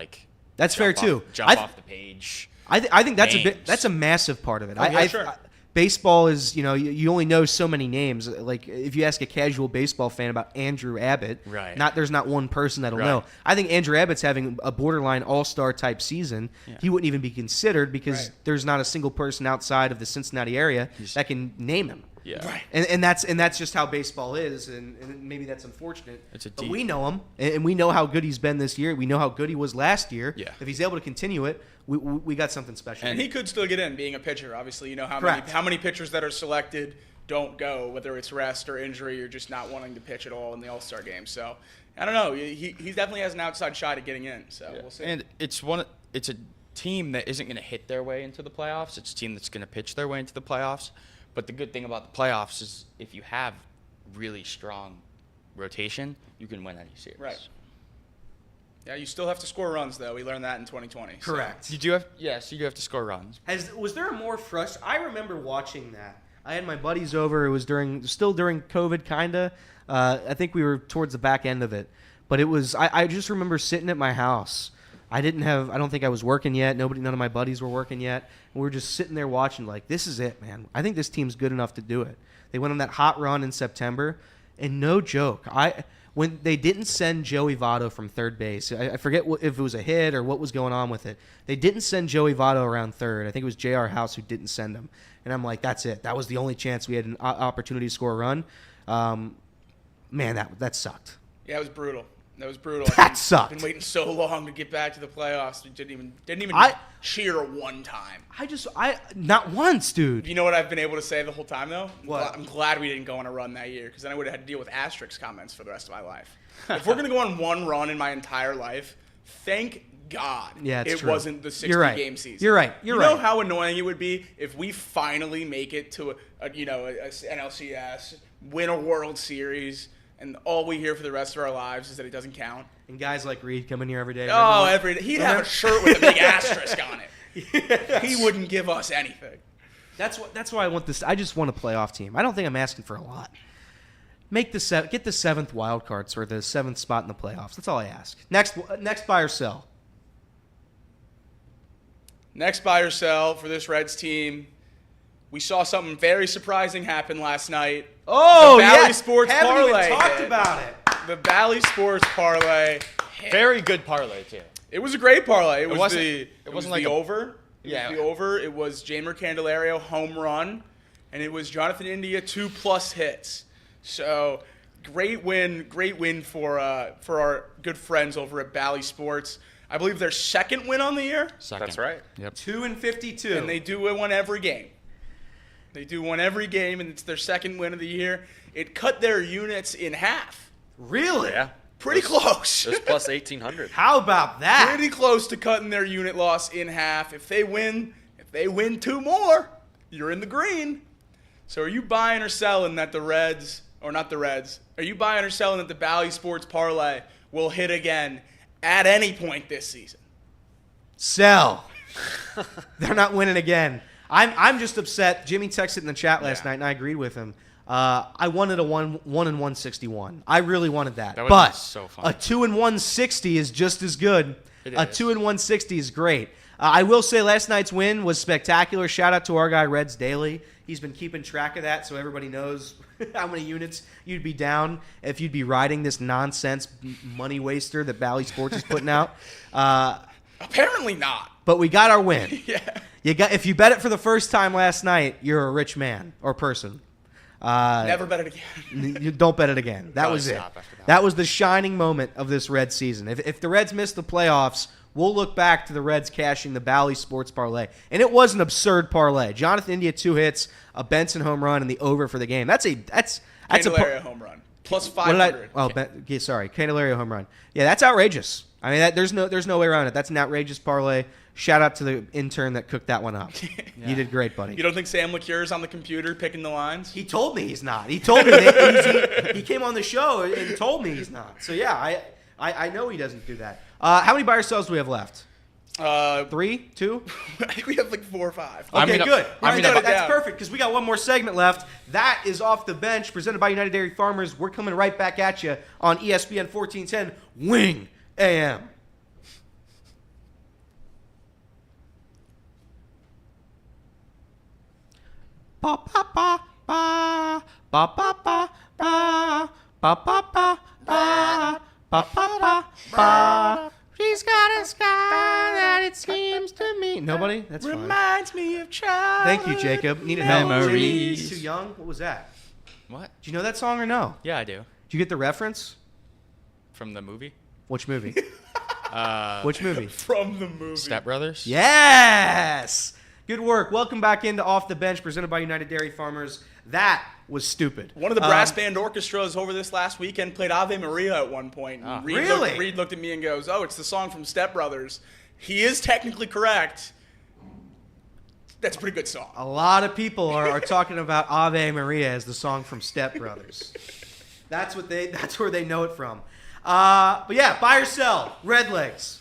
that's fair too. Jump off the page. I think names. that's a massive part of it. Sure. Baseball is, you only know so many names. Like if you ask a casual baseball fan about Andrew Abbott, right. There's not one person that'll know. I think Andrew Abbott's having a borderline all-star type season. Yeah. He wouldn't even be considered because there's not a single person outside of the Cincinnati area that can name him. Yeah. Right. And that's just how baseball is, and maybe that's unfortunate. But we know him, and we know how good he's been this year. We know how good he was last year. Yeah. If he's able to continue it, we got something special. And he could still get in, being a pitcher. Obviously, you know Correct. how many pitchers that are selected don't go, whether it's rest or injury or just not wanting to pitch at all in the All-Star game. So I don't know. He definitely has an outside shot at getting in. So we'll see. And it's a team that isn't going to hit their way into the playoffs. It's a team that's going to pitch their way into the playoffs. But the good thing about the playoffs is if you have really strong rotation, you can win any series. Right. Yeah, you still have to score runs, though. We learned that in 2020. So. Correct. You do have to score runs. Was there a more frustrating? I remember watching that. I had my buddies over. It was still during COVID, kinda. I think we were towards the back end of it, but it was. I just remember sitting at my house. I don't think I was working yet. None of my buddies were working yet. And we were just sitting there watching. Like, this is it, man. I think this team's good enough to do it. They went on that hot run in September, and no joke, when they didn't send Joey Votto from third base, I forget if it was a hit or what was going on with it. They didn't send Joey Votto around third. I think it was J.R. House who didn't send him. And I'm like, that's it. That was the only chance we had an opportunity to score a run. Man, that sucked. Yeah, it was brutal. That was brutal. That sucked. I've been waiting so long to get back to the playoffs. We didn't even cheer one time. Not once, dude. You know what I've been able to say the whole time, though? What? I'm glad we didn't go on a run that year, because then I would have had to deal with asterisk comments for the rest of my life. If we're going to go on one run in my entire life, thank God it true. wasn't the 60-game season. You're right. You know how annoying it would be if we finally make it to a NLCS, win a World Series, and all we hear for the rest of our lives is that it doesn't count. And guys like Reed come in here every day. Every day. He'd have a shirt with a big asterisk on it. Yes. He wouldn't give us anything. That's why I want this. I just want a playoff team. I don't think I'm asking for a lot. Get the 7th wild card or the 7th spot in the playoffs. That's all I ask. Next buy or sell. Next buy or sell for this Reds team. We saw something very surprising happen last night. Oh, the Bally yeah. Sports Haven't parlay. even talked about it. The Bally Sports parlay. Very good parlay too. It was a great parlay. It was the over. Yeah. It was the over. It was Jamer Candelario home run, and it was Jonathan India 2+ hits. So great win for our good friends over at Bally Sports. I believe their second win on the year. That's right. Yep. 2-52, and they do one every game. And it's their second win of the year. It cut their units in half. Really? Yeah. Pretty close. It was plus 1,800. How about that? Pretty close to cutting their unit loss in half. If they win 2 more, you're in the green. So are you buying or selling that the Reds, or not the Reds, are you buying or selling that the Bally Sports parlay will hit again at any point this season? Sell. They're not winning again. I'm just upset. Jimmy texted in the chat last night, and I agreed with him. I wanted a 1-161. I really wanted that. That but so fun. A 2-160 is just as good. It A is. 2-160 is great. I will say last night's win was spectacular. Shout out to our guy Reds Daily. He's been keeping track of that, so everybody knows how many units you'd be down if you'd be riding this nonsense money waster that Bally Sports is putting out. Apparently not. But we got our win. Yeah. If you bet it for the first time last night, you're a rich man or person. Never bet it again. You don't bet it again. That Probably was it. stop after that. That was the shining moment of this Reds season. If the Reds miss the playoffs, we'll look back to the Reds cashing the Bally Sports parlay. And it was an absurd parlay. Jonathan India 2 hits, a Benson home run, and the over for the game. That's a Candelario home run. Plus 500. Candelario home run. Yeah, that's outrageous. I mean, there's no way around it. That's an outrageous parlay. Shout out to the intern that cooked that one up. You did great, buddy. You don't think Sam LeCure is on the computer picking the lines? He told me he's not. He told me that he came on the show and told me he's not. So yeah, I know he doesn't do that. How many buy or sells do we have left? 3, 2? I think we have like 4 or 5. Okay, good. That's That's perfect because we got one more segment left. That is Off the Bench, presented by United Dairy Farmers. We're coming right back at you on ESPN 1410 Wing AM. Ba ba ba ba ba ba ba ba ba ba ba ba ba ba ba. She's got a sky that it seems to me. Nobody? That's fine. Reminds me of child. Thank you, Jacob. Needed help. Memories. Jamie, too young? What was that? What? Do you know that song or no? Yeah, I do. Did you get the reference? From the movie? Which movie? Which movie? From the movie. Step Brothers? Yes! Good work. Welcome back into Off the Bench, presented by United Dairy Farmers. That was stupid. One of the brass band orchestras over this last weekend played Ave Maria at one point. Really? Reed looked at me and goes, "Oh, it's the song from Step Brothers." He is technically correct. That's a pretty good song. A lot of people are talking about Ave Maria as the song from Step Brothers. That's where they know it from. But yeah, buy or sell. Redlegs.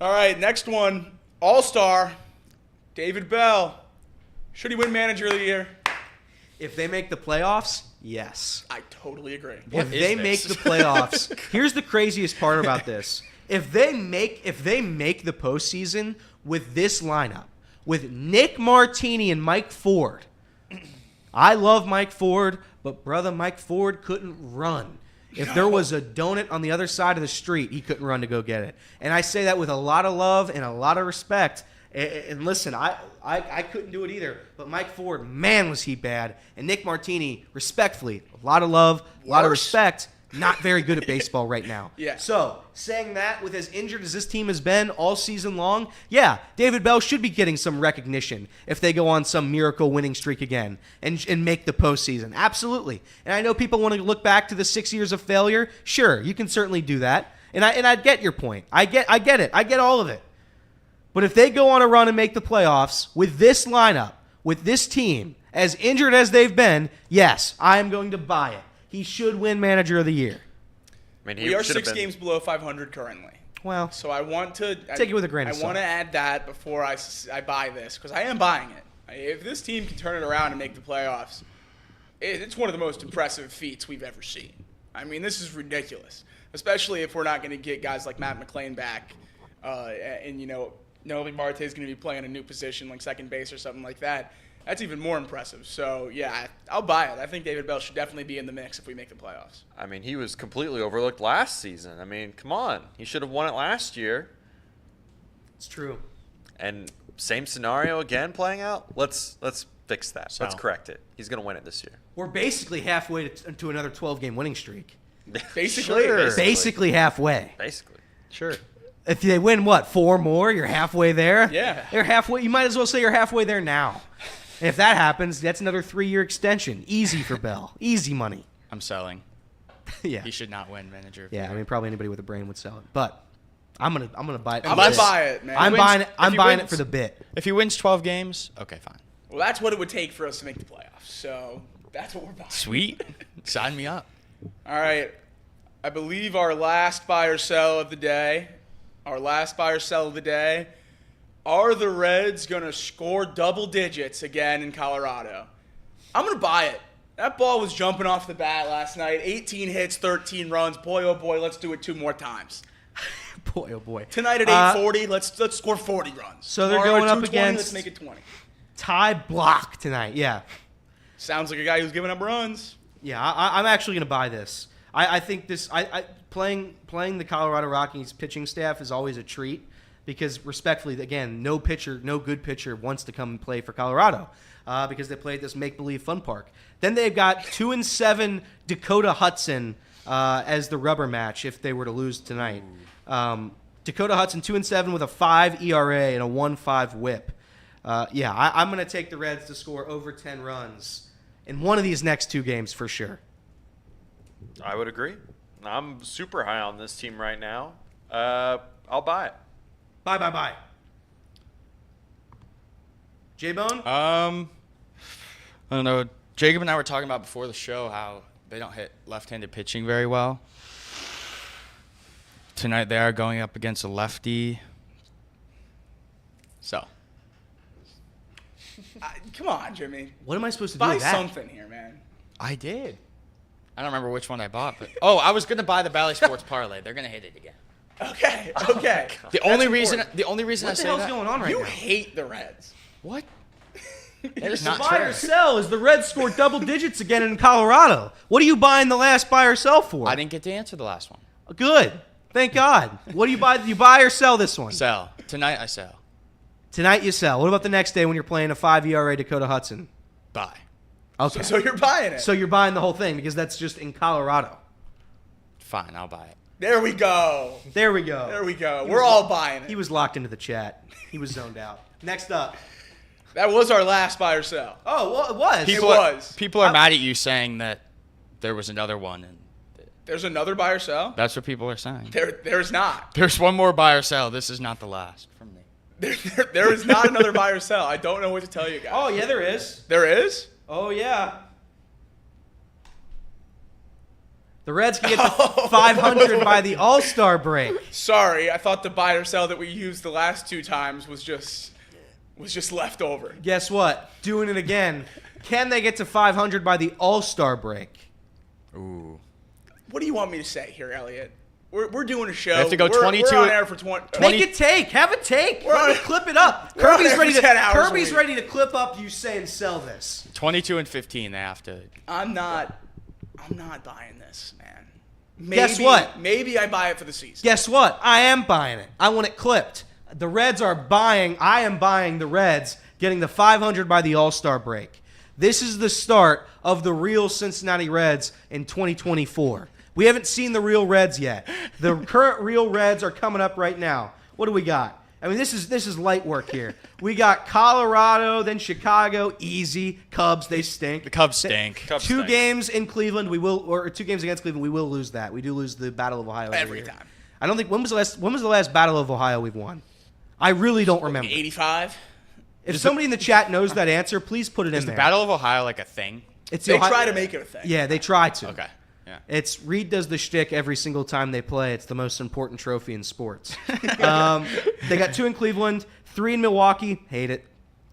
All right, next one. All-Star, David Bell. Should he win Manager of the Year? If they make the playoffs, yes. I totally agree. If they make the playoffs, here's the craziest part about this. If they make the postseason with this lineup, with Nick Martini and Mike Ford, I love Mike Ford, but brother, Mike Ford couldn't run. If there was a donut on the other side of the street, he couldn't run to go get it. And I say that with a lot of love and a lot of respect. And listen, I couldn't do it either. But Mike Ford, man, was he bad. And Nick Martini, respectfully, a lot of love, a lot of respect. Not very good at baseball right now. Yeah. So, saying that, with as injured as this team has been all season long, yeah, David Bell should be getting some recognition if they go on some miracle winning streak again and make the postseason. Absolutely. And I know people want to look back to the 6 years of failure. Sure, you can certainly do that. And I get your point. I get it. I get all of it. But if they go on a run and make the playoffs with this lineup, with this team, as injured as they've been, yes, I am going to buy it. He should win Manager of the Year. I mean, We are 6 games below 500 currently. Well, So I want to take it with a grain of I salt. want to add that before I buy this, because I am buying it. If this team can turn it around and make the playoffs, it's one of the most impressive feats we've ever seen. I mean, this is ridiculous, especially if we're not going to get guys like Matt McClain back, and Nolan Marte is going to be playing a new position like second base or something like that. That's even more impressive. So, yeah, I'll buy it. I think David Bell should definitely be in the mix if we make the playoffs. I mean, he was completely overlooked last season. I mean, come on. He should have won it last year. It's true. And same scenario again playing out. Let's fix that. So- Let's correct it. He's going to win it this year. We're basically halfway to another 12-game winning streak. Basically, Sure. Basically halfway. Basically. Sure. If they win, 4 more? You're halfway there? Yeah. You're halfway. You might as well say you're halfway there now. And if that happens, that's another 3-year extension. Easy for Bell. Easy money. I'm selling. Yeah. He should not win Manager of the Yeah, Year. I mean, probably anybody with a brain would sell it. But I'm gonna buy it. I'm going to buy it, man. I'm wins- buying it. if I'm he buying it wins- for the bit. If he wins 12 games, okay, fine. Well, that's what it would take for us to make the playoffs. So that's what we're buying. Sweet. Sign me up. All right. I believe our last buy or sell of the day. Are the Reds going to score double digits again in Colorado? I'm going to buy it. That ball was jumping off the bat last night. 18 hits, 13 runs. Boy, oh boy, let's do it 2 more times. Boy, oh boy. Tonight at 8:40, let's score 40 runs. So they're Tomorrow going at up 2:20, against- Let's make it 20. Ty Blach tonight. Yeah. Sounds like a guy who's giving up runs. Yeah, I'm actually going to buy this. I think this. Playing the Colorado Rockies pitching staff is always a treat because, respectfully, again, no good pitcher wants to come and play for Colorado because they play at this make-believe fun park. Then they've got 2-7 Dakota Hudson as the rubber match if they were to lose tonight. Dakota Hudson 2-7 with a 5 ERA and a 1.5 WHIP. I'm going to take the Reds to score over 10 runs in one of these next 2 games for sure. I would agree. I'm super high on this team right now. I'll buy it. Bye. J-Bone? I don't know. Jacob and I were talking about before the show how they don't hit left-handed pitching very well. Tonight they are going up against a lefty. So. Come on, Jimmy. What am I supposed to do Buy with that? something here, man. I did. I don't remember which one I bought, but I was gonna buy the Bally Sports parlay. They're gonna hit it again. Okay. The only reason important. I What the say hell's that. going on right You now? hate the Reds. What? That is not Buy or true. sell is the Reds scored double digits again in Colorado. What are you buying the last buy or sell for? I didn't get to answer the last one. Good. Thank God. What do you buy? Do you buy or sell this one? Sell. Tonight I sell. Tonight you sell. What about the next day when you're playing a 5 ERA Dakota Hudson? Buy. Okay. So you're buying it. So you're buying the whole thing because that's just in Colorado. Fine, I'll buy it. There we go. There we go. There we go. He We're was all lo- buying it. He was locked into the chat. He was zoned out. Next up. That was our last buy or sell. Oh, well, it was. People are mad at you saying that there was another one, and There's another buy or sell? that's what people are saying. There's not. There's one more buy or sell. This is not the last from me. There is not another buy or sell. I don't know what to tell you guys. Oh, yeah, there is. There is? Oh, yeah. The Reds can get to 500 by the All-Star break. Sorry, I thought the buy or sell that we used the last 2 times was just left over. Guess what? Doing it again. Can they get to 500 by the All-Star break? Ooh. What do you want me to say here, Elliot? We're doing a show. We have to go 22 We're on air for 20. Make a take. Have a take. We're on- Clip it up. we're on Kirby's air ready for 10 hours a Kirby's week. ready to clip up you say and sell this. 22 and 15, they have to. I'm not buying this, man. Guess what? Maybe I buy it for the season. Guess what? I am buying it. I want it clipped. The Reds are buying. I am buying the Reds getting the 500 by the All-Star break. This is the start of the real Cincinnati Reds in 2024. We haven't seen the real Reds yet. The current real Reds are coming up right now. What do we got? I mean, this is light work here. We got Colorado, then Chicago, easy. Cubs, they stink. The Cubs stink. Two games in Cleveland, or 2 games against Cleveland, we will lose that. We do lose the Battle of Ohio Every year. time. I don't think when was the last Battle of Ohio we've won? I really don't remember. 85? If somebody in the chat knows that answer, please put it in Is the there. Battle of Ohio like a thing? It's They Ohio- try to make it a thing. Yeah, they try to. Okay. Yeah. It's Reed does the shtick every single time they play. It's the most important trophy in sports. They got 2 in Cleveland, 3 in Milwaukee, hate it.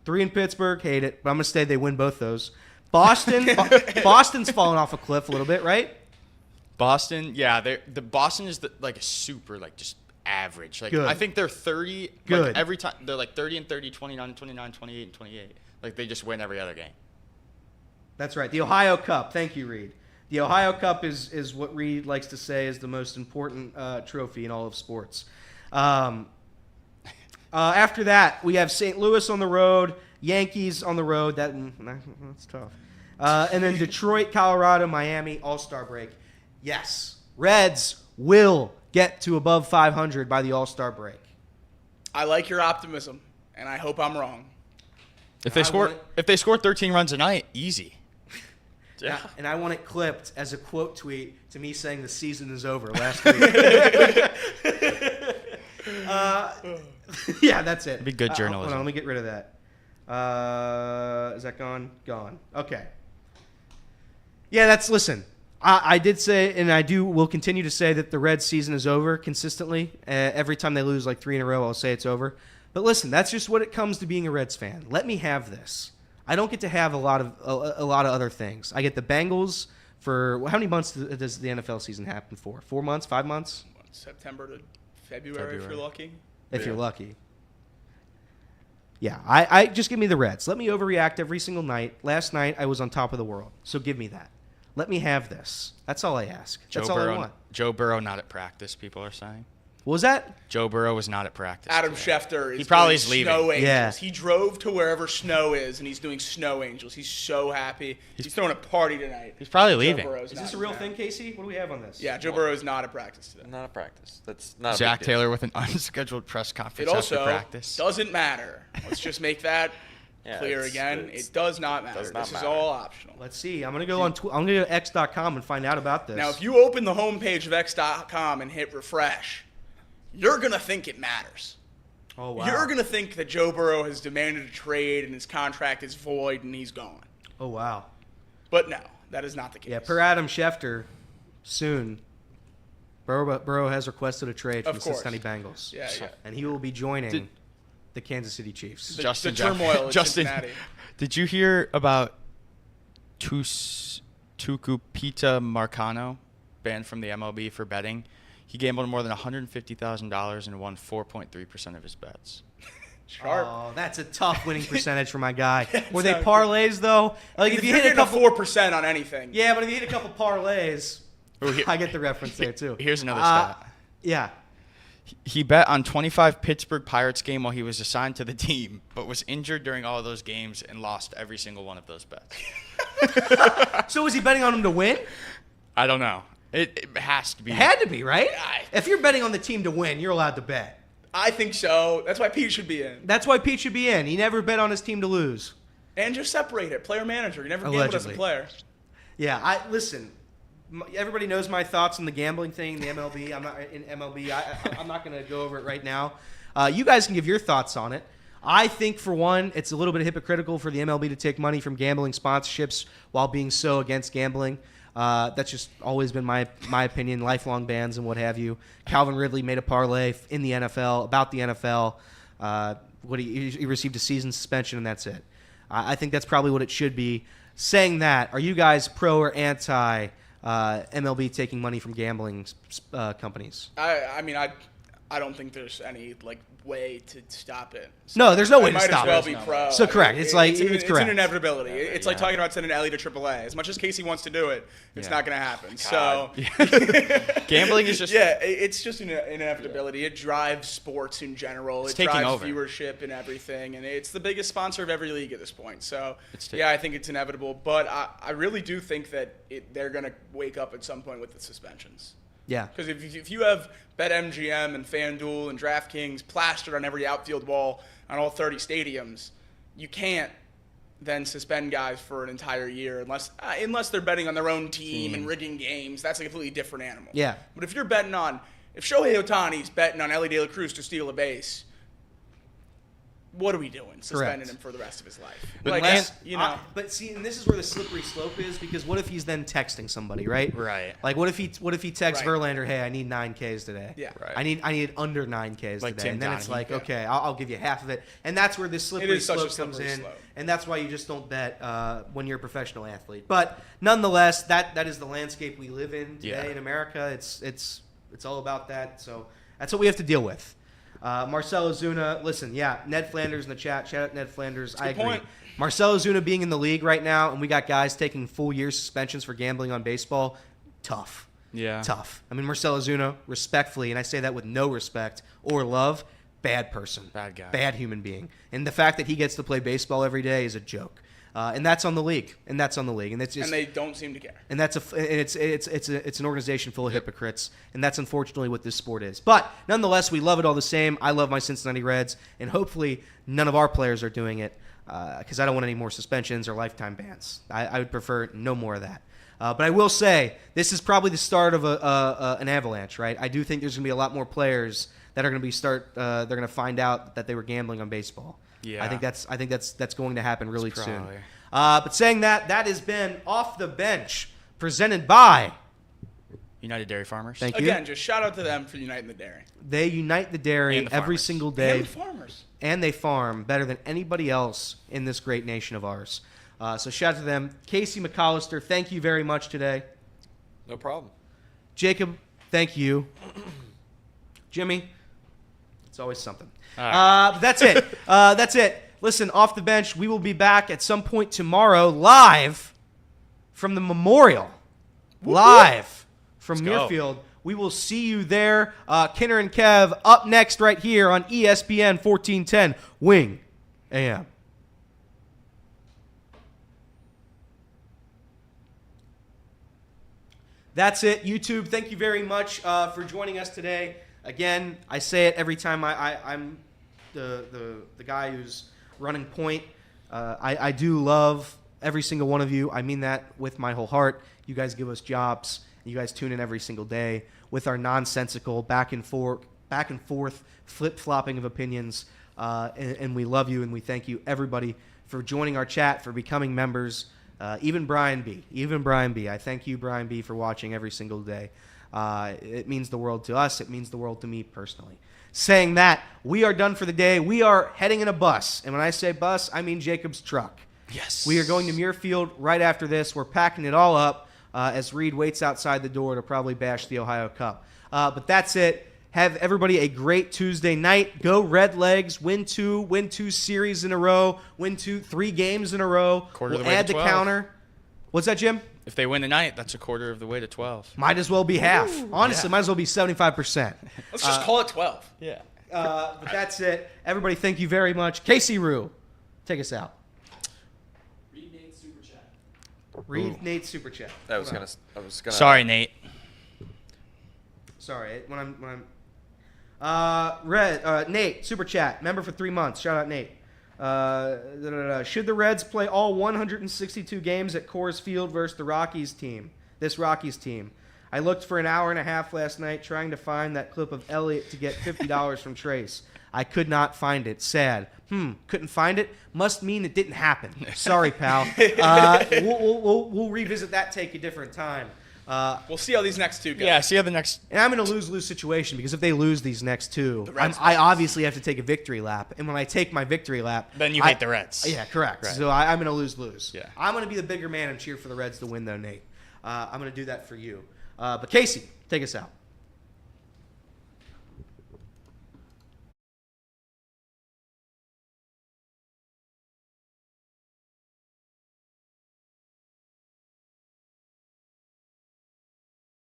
3 in Pittsburgh, hate it. But I'm gonna say they win both those. Boston, Boston's fallen off a cliff a little bit, right? Boston, yeah. The Boston is like a super just average. Like Good. I think they're 30. Good. Like every time they're like 30 and 30, 29 and 29, 28 and 28. Like they just win every other game. That's right. The Ohio Cup. Thank you, Reed. The Ohio Cup is what Reed likes to say is the most important trophy in all of sports. After that, we have St. Louis on the road, Yankees on the road. That's tough. And then Detroit, Colorado, Miami, All-Star break. Yes, Reds will get to above 500 by the All-Star break. I like your optimism, and I hope I'm wrong. If they score 13 runs a night, easy. Yeah. And I want it clipped as a quote tweet to me saying the season is over last week. Yeah, that's it. It'd be good journalism. Hold on, let me get rid of that. Is that gone? Gone. Okay. Yeah, listen. I did say, and will continue to say that the Reds season is over consistently. Every time they lose like 3 in a row, I'll say it's over. But listen, that's just what it comes to being a Reds fan. Let me have this. I don't get to have a lot of other things. I get the Bengals for how many months does the NFL season happen for? 4 months? 5 months? September to February. If you're lucky. If you're lucky. Yeah, I just give me the Reds. Let me overreact every single night. Last night I was on top of the world, so give me that. Let me have this. That's all I ask. That's all I want. Joe Burrow not at practice. People are saying. What was that? Joe Burrow was not at practice. Adam today. Schefter is He probably doing is leaving. Snow Angels. Yeah. He drove to wherever snow is, and he's doing Snow Angels. He's so happy. He's throwing a party tonight. He's probably Joe leaving. Burrow's Is not this a in real town. thing, Casey? What do we have on this? Yeah, Joe Burrow is not at practice today. Not a practice. That's not a Zach big deal. Taylor with an unscheduled press It conference after also practice. doesn't matter. Let's just make that clear again. It does not matter. does not This matter. is all optional. Let's see. I'm gonna go I'm gonna go to x.com and find out about this. Now, if you open the homepage of x.com and hit refresh, you're going to think it matters. oh wow. You're going to think that Joe Burrow has demanded a trade and his contract is void and he's gone. Oh wow. But no, that is not the case. Yeah, per Adam Schefter, soon. Burrow has requested a trade from Of the course. Cincinnati Bengals. Yeah. and he will be joining Did- the Kansas City Chiefs. The Justin turmoil in Justin, Cincinnati. did you hear about Tucupita Marcano, banned from the MLB for betting? He gambled more than $150,000 and won 4.3% of his bets. Sharp. Oh, that's a tough winning percentage for my guy. Were they not parlays though? Like if you hit a getting couple, 4% on anything. yeah, but if you hit a couple parlays, Oh, here- I get the reference there too. Here's another stat. Yeah. He bet on 25 Pittsburgh Pirates game while he was assigned to the team, but was injured during all of those games and lost every single one of those bets. So was he betting on him to win? I don't know. It has to be. It had to be, right? If you're betting on the team to win, you're allowed to bet. I think so. That's why Pete should be in. That's why Pete should be in. He never bet on his team to lose. And just separate it. Player manager. You never gambled as a player. Yeah, listen. Everybody knows my thoughts on the gambling thing, the MLB. I'm not in MLB. I'm not going to go over it right now. You guys can give your thoughts on it. I think, for one, it's a little bit hypocritical for the MLB to take money from gambling sponsorships while being so against gambling. That's just always been my opinion, lifelong bans and what have you. Calvin Ridley made a parlay in the NFL, about the NFL. He received a season suspension, and that's it. I think that's probably what it should be. Saying that, are you guys pro or anti MLB taking money from gambling companies? I mean, I don't think there's any way to stop it. So no, there's no way to stop it. Might as well be pro. So correct. It's correct. It's an inevitability. It's like talking about sending Ellie to AAA. As much as Casey wants to do it, it's not going to happen. So gambling is just it's just an inevitability. It drives sports in general. It drives over. viewership and everything, and it's the biggest sponsor of every league at this point. So I think it's inevitable. But I really do think that they're going to wake up at some point with the suspensions. Yeah. Because if you have BetMGM and FanDuel and DraftKings plastered on every outfield wall on all 30 stadiums, you can't then suspend guys for an entire year unless they're betting on their own team and rigging games. That's a completely different animal. Yeah. But if you're betting on – if Shohei Ohtani's betting on Ellie De La Cruz to steal a base, what are we doing? Suspending him for the rest of his life. But see, and this is where the slippery slope is, because what if he's then texting somebody, right? Right. Like what if he texts Verlander, hey, I need 9 Ks today. Yeah. Right. I need under 9 Ks Like today. Tim And then Donaghy. it's like, okay, I'll give you half of it. And that's where this slippery slope comes in. Slope. And that's why you just don't bet when you're a professional athlete. But nonetheless, that is the landscape we live in today in America. It's all about that. So that's what we have to deal with. Marcelo Zuna, listen, Ned Flanders in the chat. Shout out Ned Flanders. I agree. Point. Marcelo Zuna being in the league right now, and we got guys taking full year suspensions for gambling on baseball. Tough. Yeah. Tough. I mean, Marcelo Zuna, respectfully, and I say that with no respect or love, bad person. Bad guy. Bad human being. And the fact that he gets to play baseball every day is a joke. And that's on the league. And it's just, and they don't seem to care. And it's an organization full of hypocrites, and that's unfortunately what this sport is. But nonetheless, we love it all the same. I love my Cincinnati Reds, and hopefully none of our players are doing it, because I don't want any more suspensions or lifetime bans. I would prefer no more of that. But I will say this is probably the start of an avalanche, right? I do think there's going to be a lot more players that are going to they're going to find out that they were gambling on baseball. Yeah. I think that's going to happen really soon. But saying that has been Off the Bench, presented by United Dairy Farmers. Thank you. Again, just shout out to them for uniting the dairy. They unite the dairy And the every farmers. single day. And the farmers. And they farm better than anybody else in this great nation of ours. So shout out to them. Casey McAllister, thank you very much today. No problem. Jacob, thank you. Jimmy, it's always something. All right. That's it. That's it. Listen, Off the Bench, we will be back at some point tomorrow live from the Memorial. Live from Let's go. Muirfield. We will see you there. Kinner and Kev up next right here on ESPN 1410 Wing AM. That's it, YouTube. Thank you very much for joining us today. Again, I say it every time I'm the guy who's running point. I do love every single one of you. I mean that with my whole heart. You guys give us jobs. You guys tune in every single day with our nonsensical back and forth flip-flopping of opinions. And we love you, and we thank you, everybody, for joining our chat, for becoming members. Even Brian B. I thank you, Brian B., for watching every single day. It means the world to us. It means the world to me personally. Saying that, we are done for the day. We are heading in a bus. And when I say bus, I mean Jacob's truck. Yes. We are going to Muirfield right after this. We're packing it all up as Reed waits outside the door to probably bash the Ohio Cup. But that's it. Have everybody a great Tuesday night. Go Redlegs. Win two series in a row. Win 3 games in a row. Quarter of the We'll way add to the 12. counter. What's that, Jim? If they win tonight, that's a quarter of the way to 12. Might as well be half. Honestly, might as well be 75%. Let's just call it 12. Yeah. But that's it. Everybody, thank you very much. Casey Rue, take us out. Read Nate's super chat. I was gonna. Sorry, Nate. Sorry, Nate super chat member for 3 months. Shout out Nate. Should the Reds play all 162 games at Coors Field versus the Rockies team? This Rockies team. I looked for an hour and a half last night trying to find that clip of Elliott to get $50 from Trace. I could not find it. Sad. Couldn't find it. Must mean it didn't happen. Sorry, pal. We'll revisit that take a different time. We'll see how these next two go. Yeah, see how the next. And I'm in a lose-lose situation because if they lose these next two, I obviously have to take a victory lap. And when I take my victory lap, Then you hate the Reds. Yeah, correct. Right. So I'm in a lose-lose. Yeah. I'm going to be the bigger man and cheer for the Reds to win, though, Nate. I'm going to do that for you. But Casey, take us out.